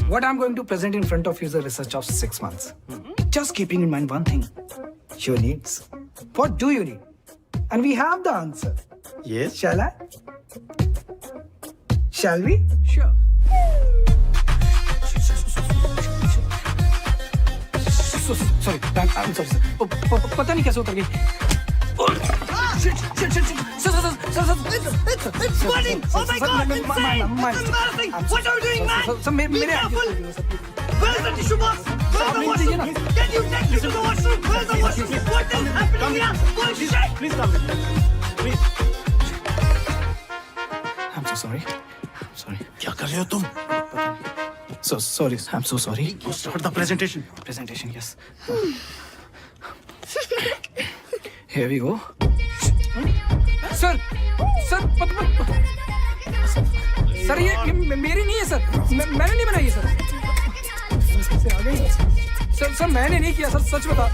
S: What I'm going to present in front of you is a research of 6 months. Just keeping in mind one thing. Your needs. What do you need? And we have the answer.
U: Yes.
S: Shall I? Shall we? Sure. Sorry, I'm sorry, sir. पता नहीं कैसे उतर गई. Shit. Sir. It's burning. Oh my God, insane. This is embarrassing. What are you doing, man? Be careful. Where is the tissue box? Where is the washroom? Can you take me to the washroom? Where is the washroom? What is happening here? Bullshit.
U: Please come in. Please.
S: I'm so sorry.
U: क्या कर रहे हो तुम?
S: So sorry. I'm so sorry.
U: Start the presentation.
S: Presentation, yes. Here we go. Sir ये मेरी नहीं है sir. मैंने नहीं बनाई है सर. सर मैंने नहीं किया सर. सच बता.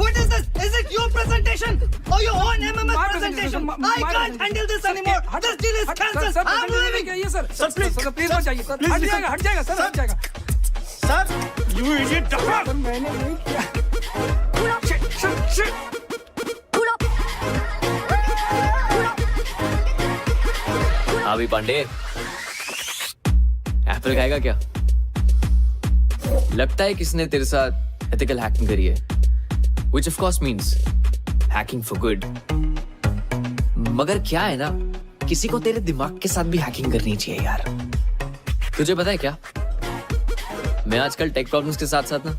S: What is this? Is it your presentation or your own MMS presentation? I can't handle this anymore. This deal is cancelled. I'm leaving. Sir, please मत जाइए सर. हट जाएगा sir.
U: Sir, you idiot.
S: Sir मैंने नहीं किया. Shit.
A: अभी Pandey Apple खाएगा क्या? लगता है किसने तेरे साथ एथिकल हैकिंग करी है, which of course means hacking for good. मगर क्या है ना, किसी को तेरे दिमाग के साथ भी हैकिंग करनी चाहिए यार. तुझे पता है क्या, मैं आजकल टेक प्रॉब्लम्स के साथ साथ ना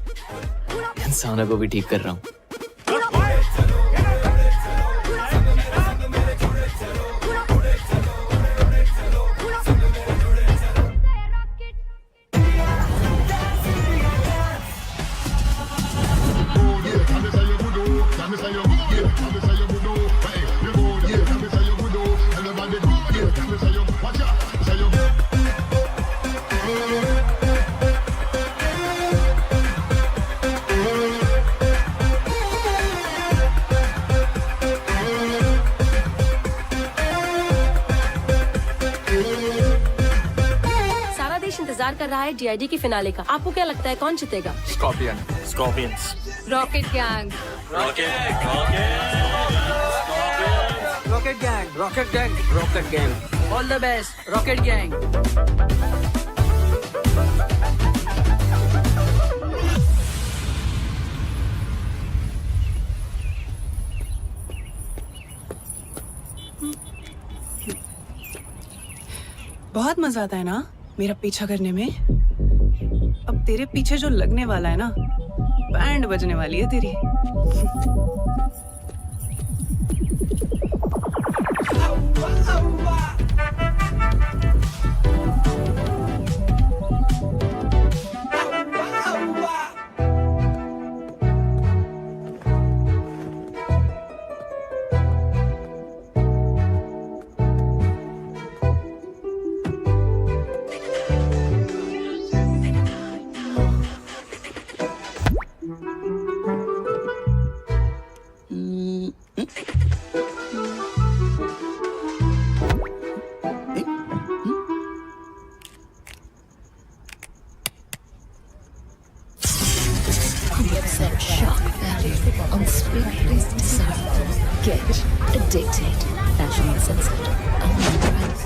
A: इंसानों को भी ठीक कर रहा हूँ.
T: इंतजार कर रहा है DID की फिनाले का. आपको क्या लगता है कौन जीतेगा?
U: Scorpions.
T: Rocket gang.
E: Rocket gang. All the best, Rocket gang. बहुत मजा आता है ना मेरा पीछा करने में. अब तेरे पीछे जो लगने वाला है ना, बैंड बजने वाली है तेरी.
J: Set shock value, unspeakable sorrow. Get addicted. Fashion Uncensored. Only price.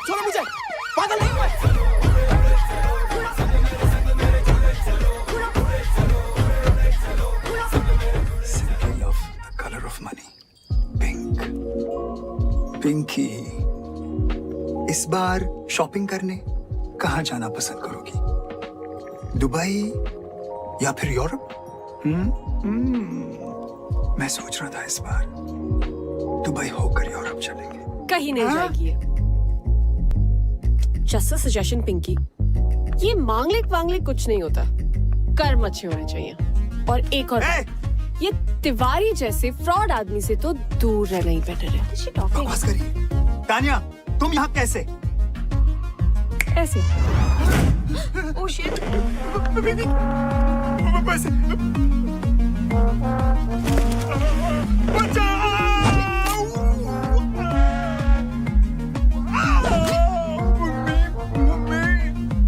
L: छोड़ो मुझे, पागल नहीं मैं।
V: Simply love the color of money. Pink. Pinky, इस बार शॉपिंग करने कहाँ जाना पसंद करोगी? दुबई या फिर यूरोप? मैं सोच रहा था इस बार दुबई होकर यूरोप चलेंगे।
H: कहीं नहीं जाएगी। जस्ट अ सजेशन पिंकी, ये मांगलिक वांगलिक कुछ नहीं होता, कर्म अच्छे होने चाहिए। और एक और बात, ये तिवारी जैसे फ्रॉड आदमी से तो दूर रहना ही बेटर है।
V: बकवास करिए। तानिया, तुम यहाँ कैसे?
H: ऐसे।
L: Oh shit! पैसे।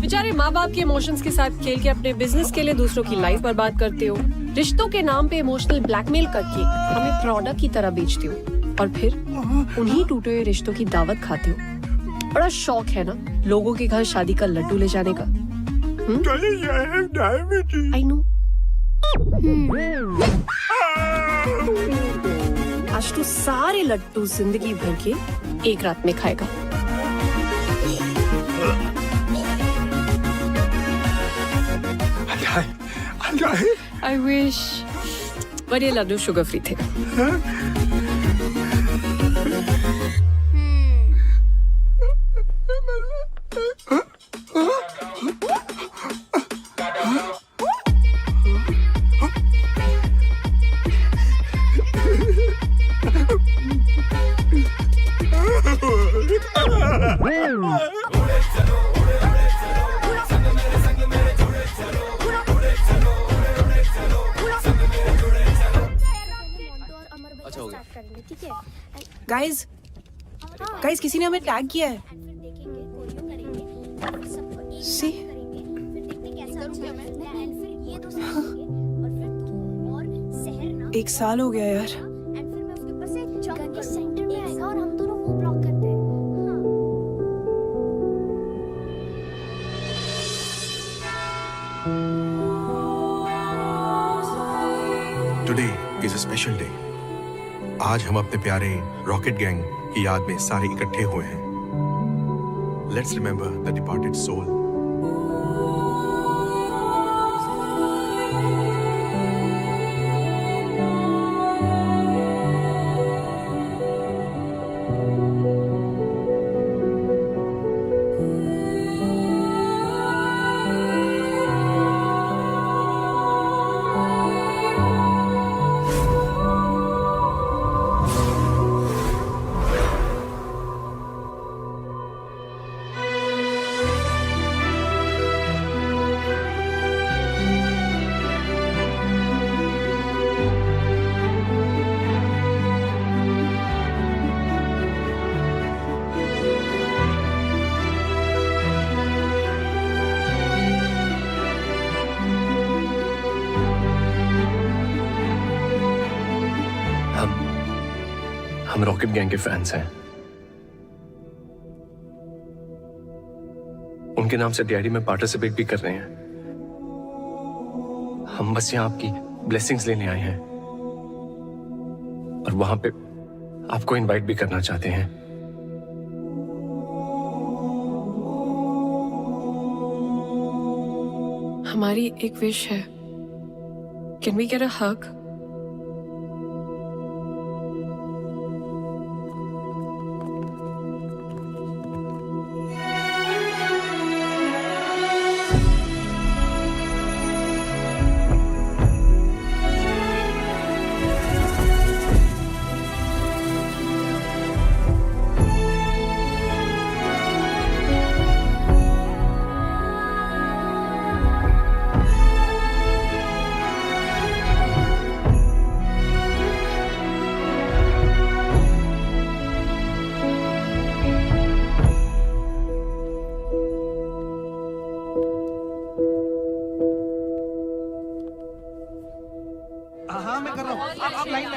H: बेचारे माँ बाप के इमोशंस के साथ खेल के अपने बिजनेस के लिए दूसरों की लाइफ बर्बाद करते हो। रिश्तों के नाम पे इमोशनल ब्लैकमेल करके हमें प्रोडक्ट की तरह बेचते हो और फिर उन्हीं टूटे हुए रिश्तों की दावत खाते हो। बड़ा शौक है ना लोगों के घर शादी का लड्डू ले जाने का। I know. आज तू सारे लड्डू जिंदगी भर के एक रात में खाएगा। I wish, पर ये लड्डू शुगर फ्री थे।
E: गाइस किसी ने हमें टैग किया है। सी एक साल हो गया यार।
W: Today is a special day. आज हम अपने प्यारे रॉकेट गैंग की याद में सारे इकट्ठे हुए हैं। Let's remember the departed soul.
G: हम रॉकेट गैंग के फैंस हैं। उनके नाम से डीआईडी में पार्टिसिपेट भी कर रहे हैं। हम बस यहाँ आपकी ब्लेसिंग्स लेने आए हैं और वहां पे आपको इनवाइट भी करना चाहते हैं।
H: हमारी एक विश है। कैन वी गेट अ हग?
S: आप लाइन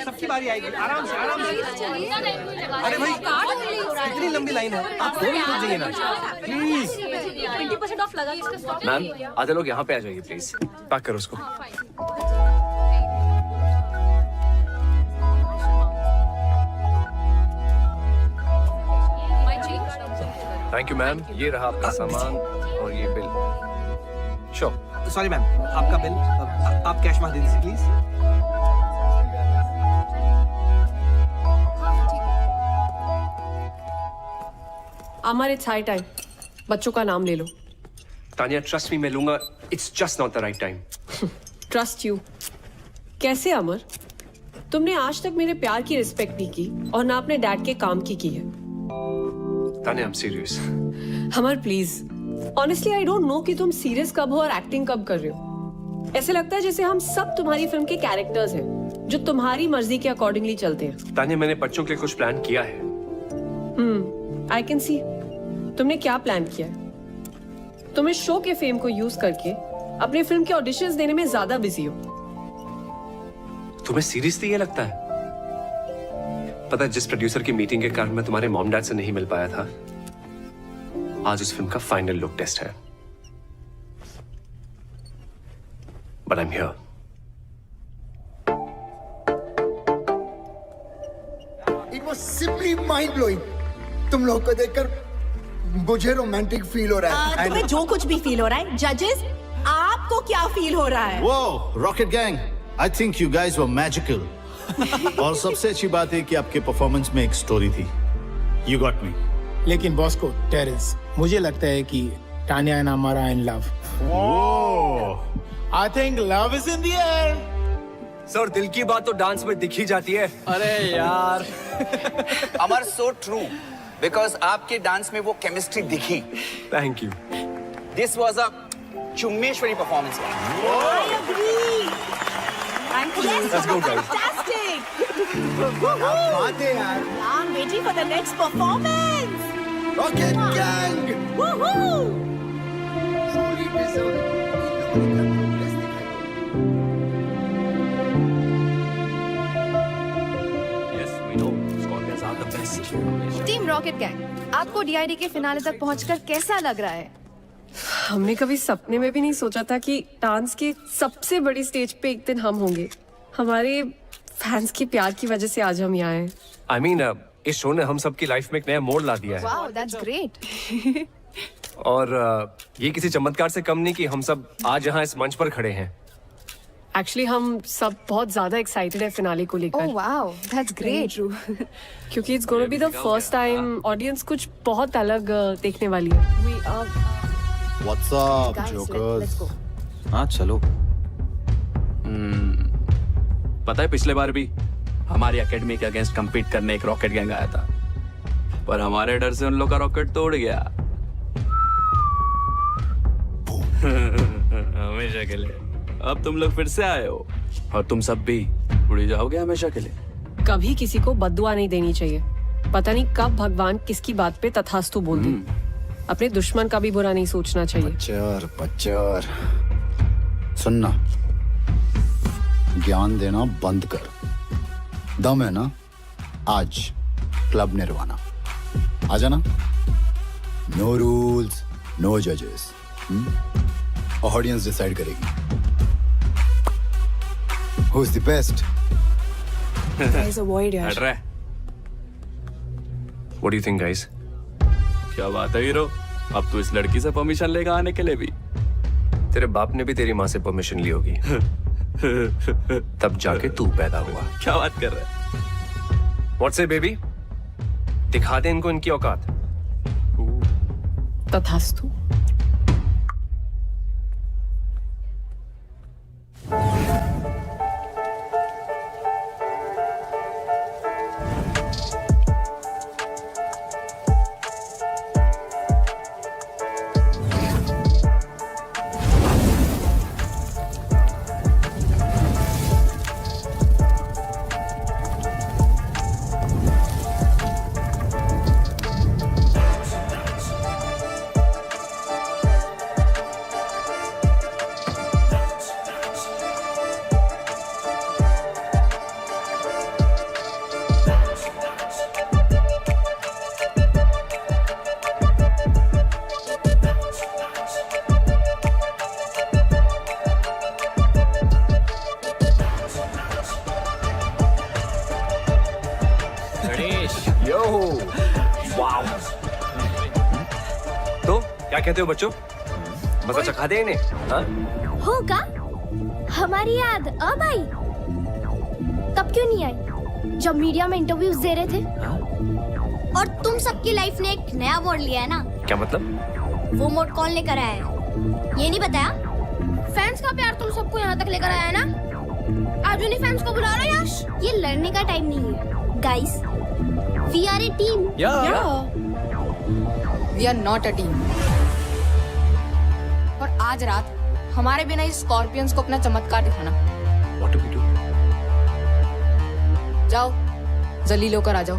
S: सबकी बारी आएगी, आराम से आराम से। अरे भाई इतनी लंबी लाइन है, आप थोड़ी रुक जाइए ना प्लीज।
T: 20% ऑफ लगा इसका स्टॉक।
D: मैम आधे लोग यहाँ पे आ जाइए प्लीज। पैक करो उसको। थैंक यू मैम, ये रहा आपका सामान और ये बिल। श्योर।
P: सॉरी मैम, आपका बिल आप कैश में दे दीजिए please.
H: Amar it's high time, बच्चों का नाम ले लो।
B: तानिया ट्रस्ट मी, मैं लूंगा। It's just not the right time.
H: Trust you? कैसे अमर? तुमने आज तक मेरे प्यार की रिस्पेक्ट नहीं की और ना अपने डैड के काम की है।
B: Tania I am serious.
H: Amar please, honestly I don't know कि तुम सीरियस कब हो और एक्टिंग कब कर रहे हो। ऐसे लगता है जैसे हम सब तुम्हारी फिल्म के कैरेक्टर्स हैं जो तुम्हारी मर्जी के अकॉर्डिंगली चलते हैं।
B: तानिया मैंने बच्चों के लिए कुछ प्लान किया है।
H: I can see. तुमने क्या प्लान किया है? तुम इस शो के फेम को यूज करके अपनी फिल्म के ऑडिशंस देने में ज्यादा बिजी हो।
B: तुम्हें सीरियसली ये लगता है? पता है जिस प्रोड्यूसर की मीटिंग के कारण मैं तुम्हारे मॉम डैड से नहीं मिल पाया था, आज उस फिल्म का फाइनल लुक टेस्ट है। But I am here.
L: It was simply mind blowing. तुम लोगों को देखकर मुझे रोमांटिक फील हो रहा है।
M: तुम्हें जो कुछ भी फील हो रहा है, जजेस आपको क्या फील हो रहा है?
N: वो rocket gang, I think you guys were magical. और सबसे अच्छी बात है कि आपके परफॉर्मेंस में एक स्टोरी थी। You got me.
Q: लेकिन बॉस को टेरेंस, मुझे लगता है कि Tania and Amar are in love. I think love is in the air.
D: Sir दिल की बात तो डांस में दिख ही जाती है। अरे यार
P: अमर सो ट्रू, बिकॉज आपके डांस में वो केमिस्ट्री दिखी।
B: Thank you.
P: This was a चुम्मेश्वरी परफॉर्मेंस।
D: Let's go guys.
L: बात है यार।
M: I'm waiting for the next performance.
L: Rocket gang. Truly deserving।
D: Yes, we know. Scorpions are the best.
T: Team rocket gang, आपको DID के finale तक पहुंचकर कैसा लग रहा है?
H: हमने कभी सपने में भी नहीं सोचा था कि डांस की सबसे बड़ी स्टेज पे एक दिन हम होंगे। हमारे फैंस की प्यार की वजह से आज हम यहाँ हैं।
B: आई मीन इस शो ने हम सबकी लाइफ में एक नया मोड़ ला दिया है।
T: Wow, that's great.
B: और ये किसी चमत्कार से कम नहीं कि हम सब आज यहाँ इस मंच पर खड़े हैं।
H: एक्चुअली हम सब बहुत ज्यादा एक्साइटेड है फिनाले को लेकर।
T: Oh wow, that's great.
H: क्योंकि it's gonna be the first time audience कुछ बहुत अलग देखने वाली है। We are
N: What's up, jokers?
D: हाँ चलो। पता है पिछले बार भी हमारी एकेडमी के अगेंस्ट compete करने एक रॉकेट गैंग आया था, पर हमारे डर से उन लोग का रॉकेट तोड़ गया। हमेशा के लिए। अब तुम लोग फिर से आए हो और तुम सब भी उड़ जाओगे हमेशा के लिए।
H: कभी किसी को बद्दुआ नहीं देनी चाहिए। पता नहीं कब भगवान किसकी बात पे तथास्तु बोल दे। अपने दुश्मन का भी बुरा नहीं सोचना चाहिए।
N: पच्चर सुनना, ज्ञान देना बंद कर। दम है ना, आज क्लब निर्वाणा आ जाना। नो रूल्स, नो जजेस, ऑडियंस डिसाइड करेगी who is the best.
H: Guys, avoid यार।
B: हट रहा है। What do you think, guys?
D: क्या बात है हीरो, अब तू इस लड़की से परमिशन लेगा आने के लिए भी?
B: तेरे बाप ने भी तेरी माँ से परमिशन ली होगी। तब जाके तू पैदा हुआ।
D: क्या बात कर रहा है?
B: What say, baby? दिखा दे इनको इनकी औकात।
H: तथास्तु।
B: कहते हो बच्चों? मजा चखा दे इन्हें? हाँ?
C: होगा। हमारी याद अब आई। तब क्यों नहीं आई जब मीडिया में इंटरव्यूज दे रहे थे? और तुम सबकी लाइफ ने एक नया मोड़ लिया है ना?
B: क्या मतलब?
C: वो मोड़ कौन लेकर आया है ये नहीं बताया? फैंस का प्यार तुम सबको यहाँ तक लेकर आया है ना? आज उन्हीं फैंस को बुला रहे यश। ये लड़ने का टाइम नहीं है guys. We are a team.
F: We are not a team. और आज रात हमारे बिना इस स्कॉर्पियंस को अपना चमत्कार दिखाना।
B: What do we do?
F: जाओ जलील होकर आ जाओ।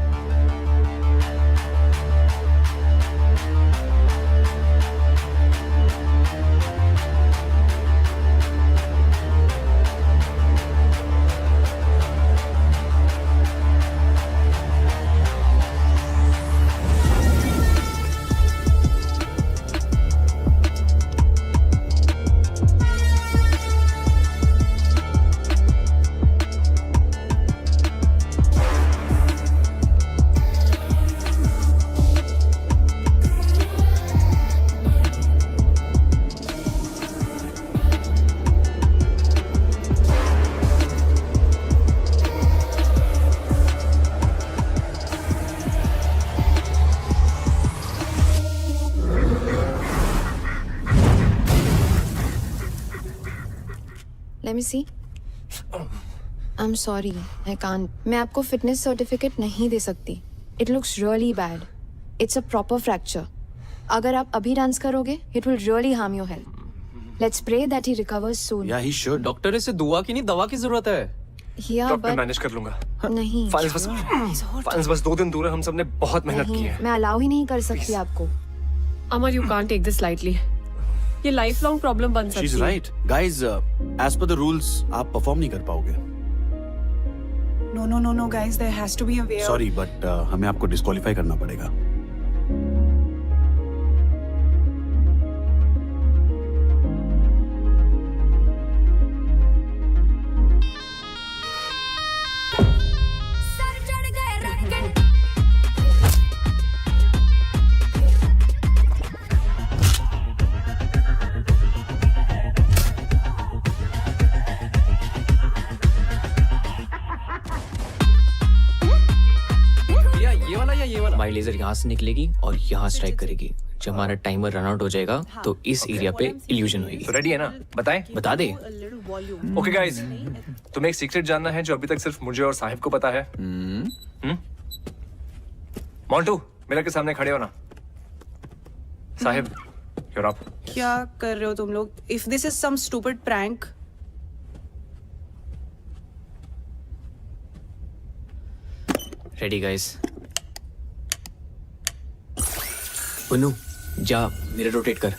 F: Let me see. I'm sorry, I can't. मैं आपको फिटनेस सर्टिफिकेट नहीं दे सकती. It looks really bad. It's a proper fracture. अगर आप अभी डांस करोगे, it will really harm your health. Let's pray that he recovers soon.
D: Yeah, he should. Doctor इसे दुआ की नहीं दवा की जरूरत है.
F: Yeah,
B: डॉक्टर
F: but
B: मैनेज कर लूंगा।
F: नहीं.
B: फाइल्स बस 2 दिन दूर है। हम सबने बहुत मेहनत की है।
F: मैं अलाउ ही नहीं कर सकती आपको.
H: अमर, you can't take this lightly. ये लाइफ लॉन्ग प्रॉब्लम बन सकती है।
D: She's right. Guys, as per the rules, आप परफॉर्म नहीं कर पाओगे.
E: No, guys, there has to be a way out.
D: Sorry, but हमें आपको डिस्क्वालीफाई करना पड़ेगा.
A: हमारी लेजर यहाँ से निकलेगी और यहाँ स्ट्राइक करेगी। जब हमारा टाइमर रन आउट हो जाएगा तो इस एरिया पे इल्यूजन होगी।
B: तो रेडी है ना? बताएं?
A: बता दे।
B: ओके गाइस, तुम्हें एक सीक्रेट जानना है जो अभी तक सिर्फ मुझे और साहिब को पता है। मोंटू, मिरर के सामने खड़े हो ना। Sahib, you're up.
E: क्या कर रहे हो तुम लोग? If this is some stupid prank.
A: Ready guys. Punnu, जा मिरर रोटेट कर।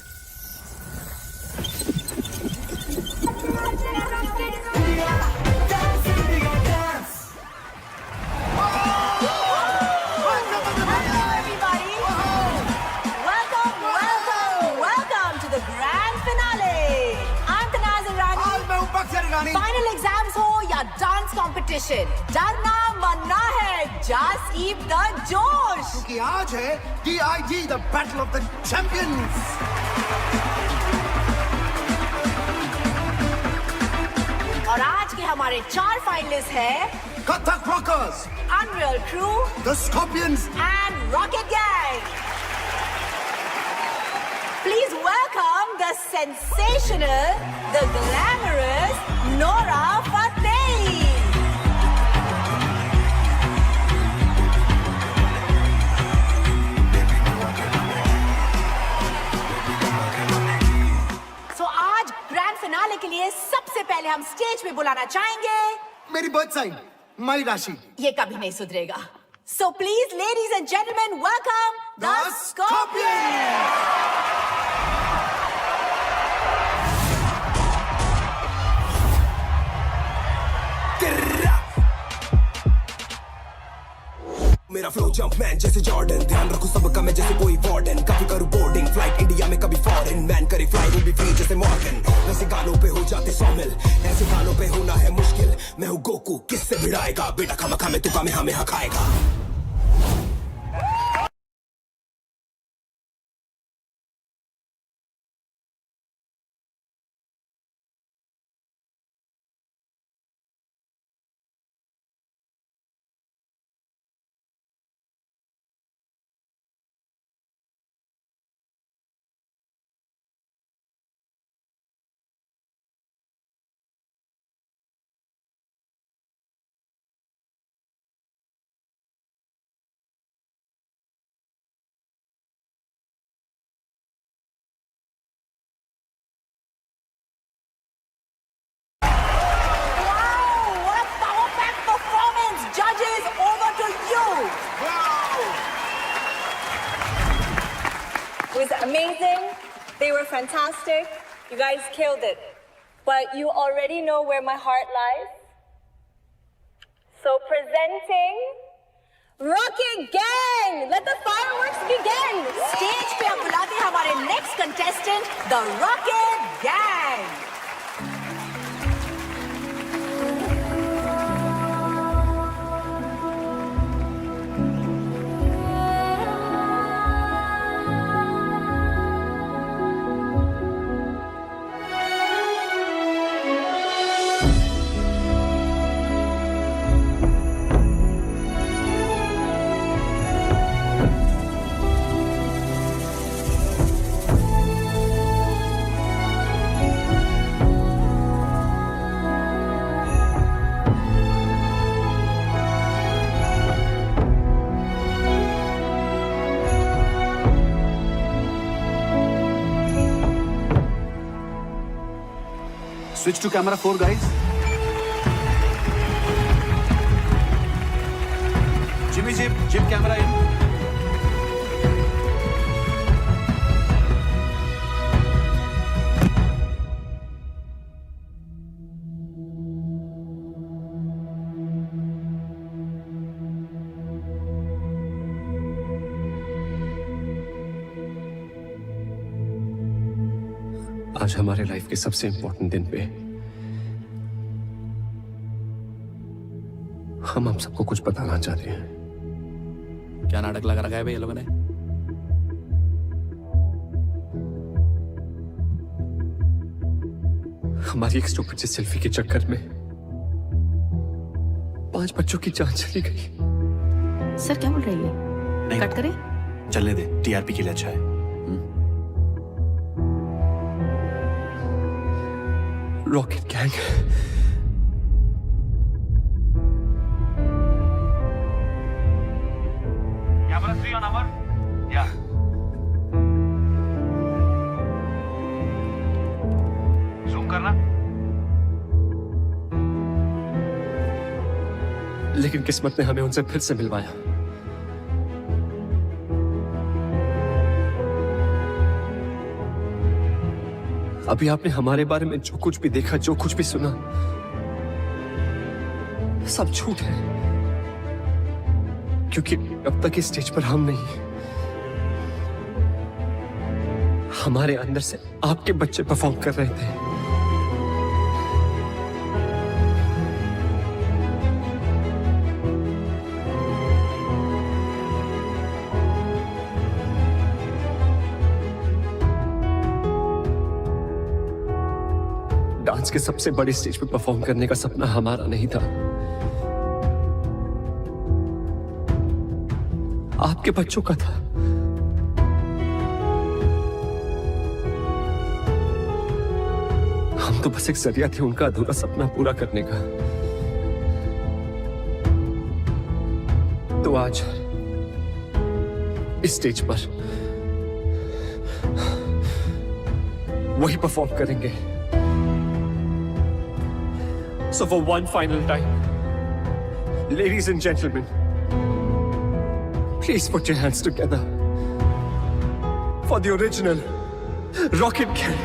M: Welcome to the grand finale. I'm Tanaz Irani. Final exams हो या डांस कंपटीशन, डरना मरना है. Just keep the जोश.
L: क्योंकि आज है DID, the Battle of the Champions.
M: और आज के हमारे 4 फाइनलिस्ट हैं
L: Kathak rockers,
M: Unreal Crew,
L: The Scorpions,
M: and Rocket Gang. Please welcome the sensational, the glamorous Nora Fateh. आज ग्रैंड फिनाले के लिए सबसे पहले हम स्टेज पे बुलाना चाहेंगे
L: मेरी बर्थ साइन, माई राशि।
M: ये कभी नहीं सुधरेगा. So please, ladies and gentlemen, welcome the Scorpions.
I: मेरा फ्लो जंप मैन जैसे जॉर्डन, ध्यान रखूं सबका मैं जैसे कोई वार्डन. कभी करूं बोर्डिंग फ्लाइट इंडिया में, कभी फॉरेन मैन करे फ्लाई will be free जैसे मॉर्गन. वैसे गानों पे हो जाते 100 मिल, ऐसे गानों पे होना है मुश्किल. मैं हूँ गोकू, किससे भिड़ाएगा बेटा, खामा खामे तू कामे हमें खाएगा.
M: were fantastic. You guys killed it. But you already know where my heart lies. So presenting Rocket Gang. Let the fireworks begin. Stage पे हम बुलाते हैं हमारे next contestant, the Rocket Gang.
K: Switch to camera 4, guys. Jimmy Jim camera in.
B: आज हमारे life के सबसे important दिन पे हम आप सबको कुछ बताना चाहते हैं।
K: क्या नाटक लगा रखा है भाई ये लोगों ने?
B: हमारी एक स्टूपिड सी सेल्फी के चक्कर में 5 बच्चों की जान चली गई।
J: सर क्या बोल रही है?
K: नहीं
J: कट करें?
K: चलने दे, टीआरपी के लिए अच्छा है।
B: Rocket gang
O: Camera 3 on our. Yeah. Zoom करना.
B: लेकिन किस्मत ने हमें उनसे फिर से मिलवाया। अभी आपने हमारे बारे में जो कुछ भी देखा, जो कुछ भी सुना, सब झूठ है। क्योंकि अब तक इस स्टेज पर हम नहीं, हमारे अंदर से आपके बच्चे परफॉर्म कर रहे थे। डांस के सबसे बड़े स्टेज पे परफॉर्म करने का सपना हमारा नहीं था, आपके बच्चों का था। हम तो बस एक जरिया थे उनका अधूरा सपना पूरा करने का। तो आज इस स्टेज पर वही परफॉर्म करेंगे। So for one final time, ladies and gentlemen, please put your hands together for the original Rocket Gang.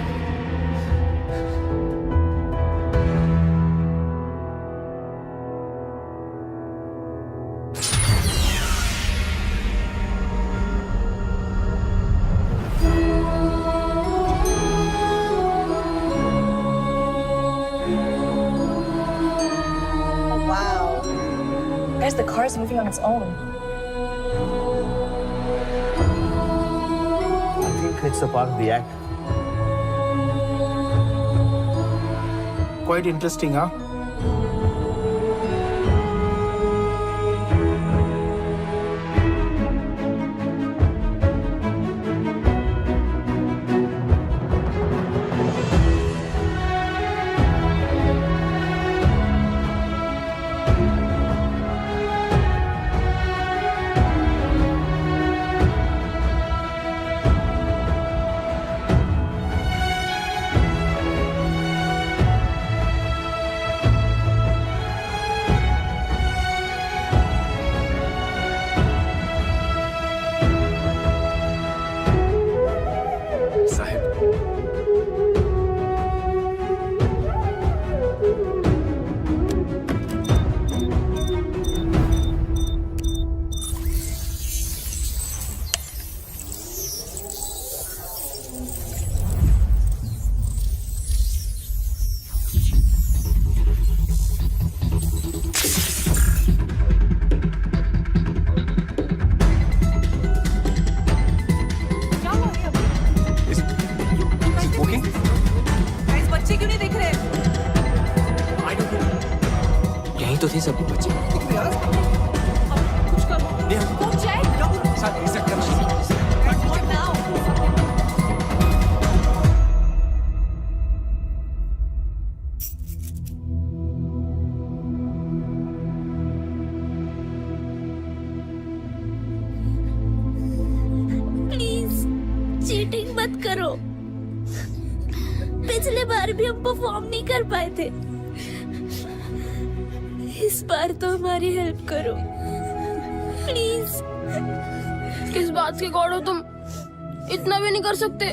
R: Guys, the car is moving on its own.
K: I think it's a part of the act.
Q: Quite interesting, huh?
A: तो थे सभी बच्चे।
C: Please cheating मत करो। पिछले बार भी हम perform नहीं कर पाए थे, इस बार तो हमारी हेल्प करो प्लीज।
F: किस बात के गॉड हो तुम? इतना भी नहीं कर सकते।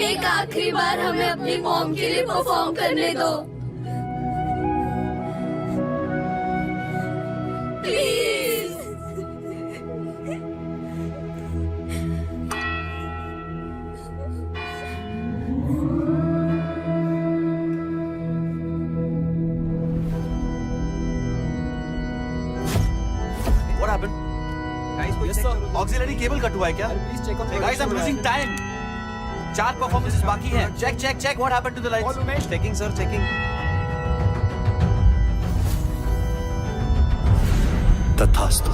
C: एक आखिरी बार हमें अपनी मॉम के लिए परफॉर्म करने दो please.
K: What happened? Yes sir. Auxiliary cable cut हुआ है क्या? Please check on. Guys, I'm losing time. 4 performances बाकी हैं. Check. What happened to the lights? Checking sir, checking.
G: तथास्तु।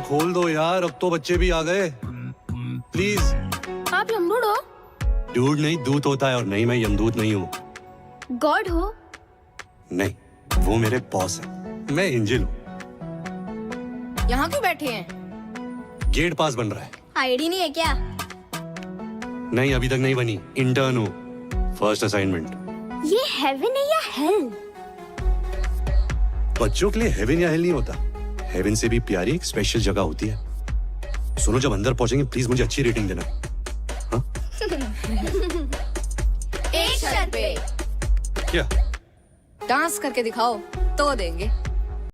K: खोल दो यार, अब तो बच्चे भी आ गए। प्लीज।
C: आप यमदूत हो?
K: डूड नहीं, दूत होता है, और नहीं, मैं यमदूत नहीं हूँ।
C: गॉड हो?
K: नहीं, वो मेरे बॉस है, मैं एंजल हूँ।
F: यहाँ क्यों बैठे हैं?
K: गेट पास बन रहा है।
F: आईडी नहीं है क्या?
K: नहीं, अभी तक नहीं बनी, इंटर्न हूँ, फर्स्ट असाइनमेंट।
C: ये हेवन है या हेल?
K: बच्चों के लिए हेवन या हेल नहीं होता, हेवन से भी प्यारी एक स्पेशल जगह होती है। सुनो, जब अंदर पहुंचेंगे प्लीज मुझे अच्छी रेटिंग देना। हाँ?
F: एक शर्त पे।
K: क्या?
F: डांस करके दिखाओ तो देंगे।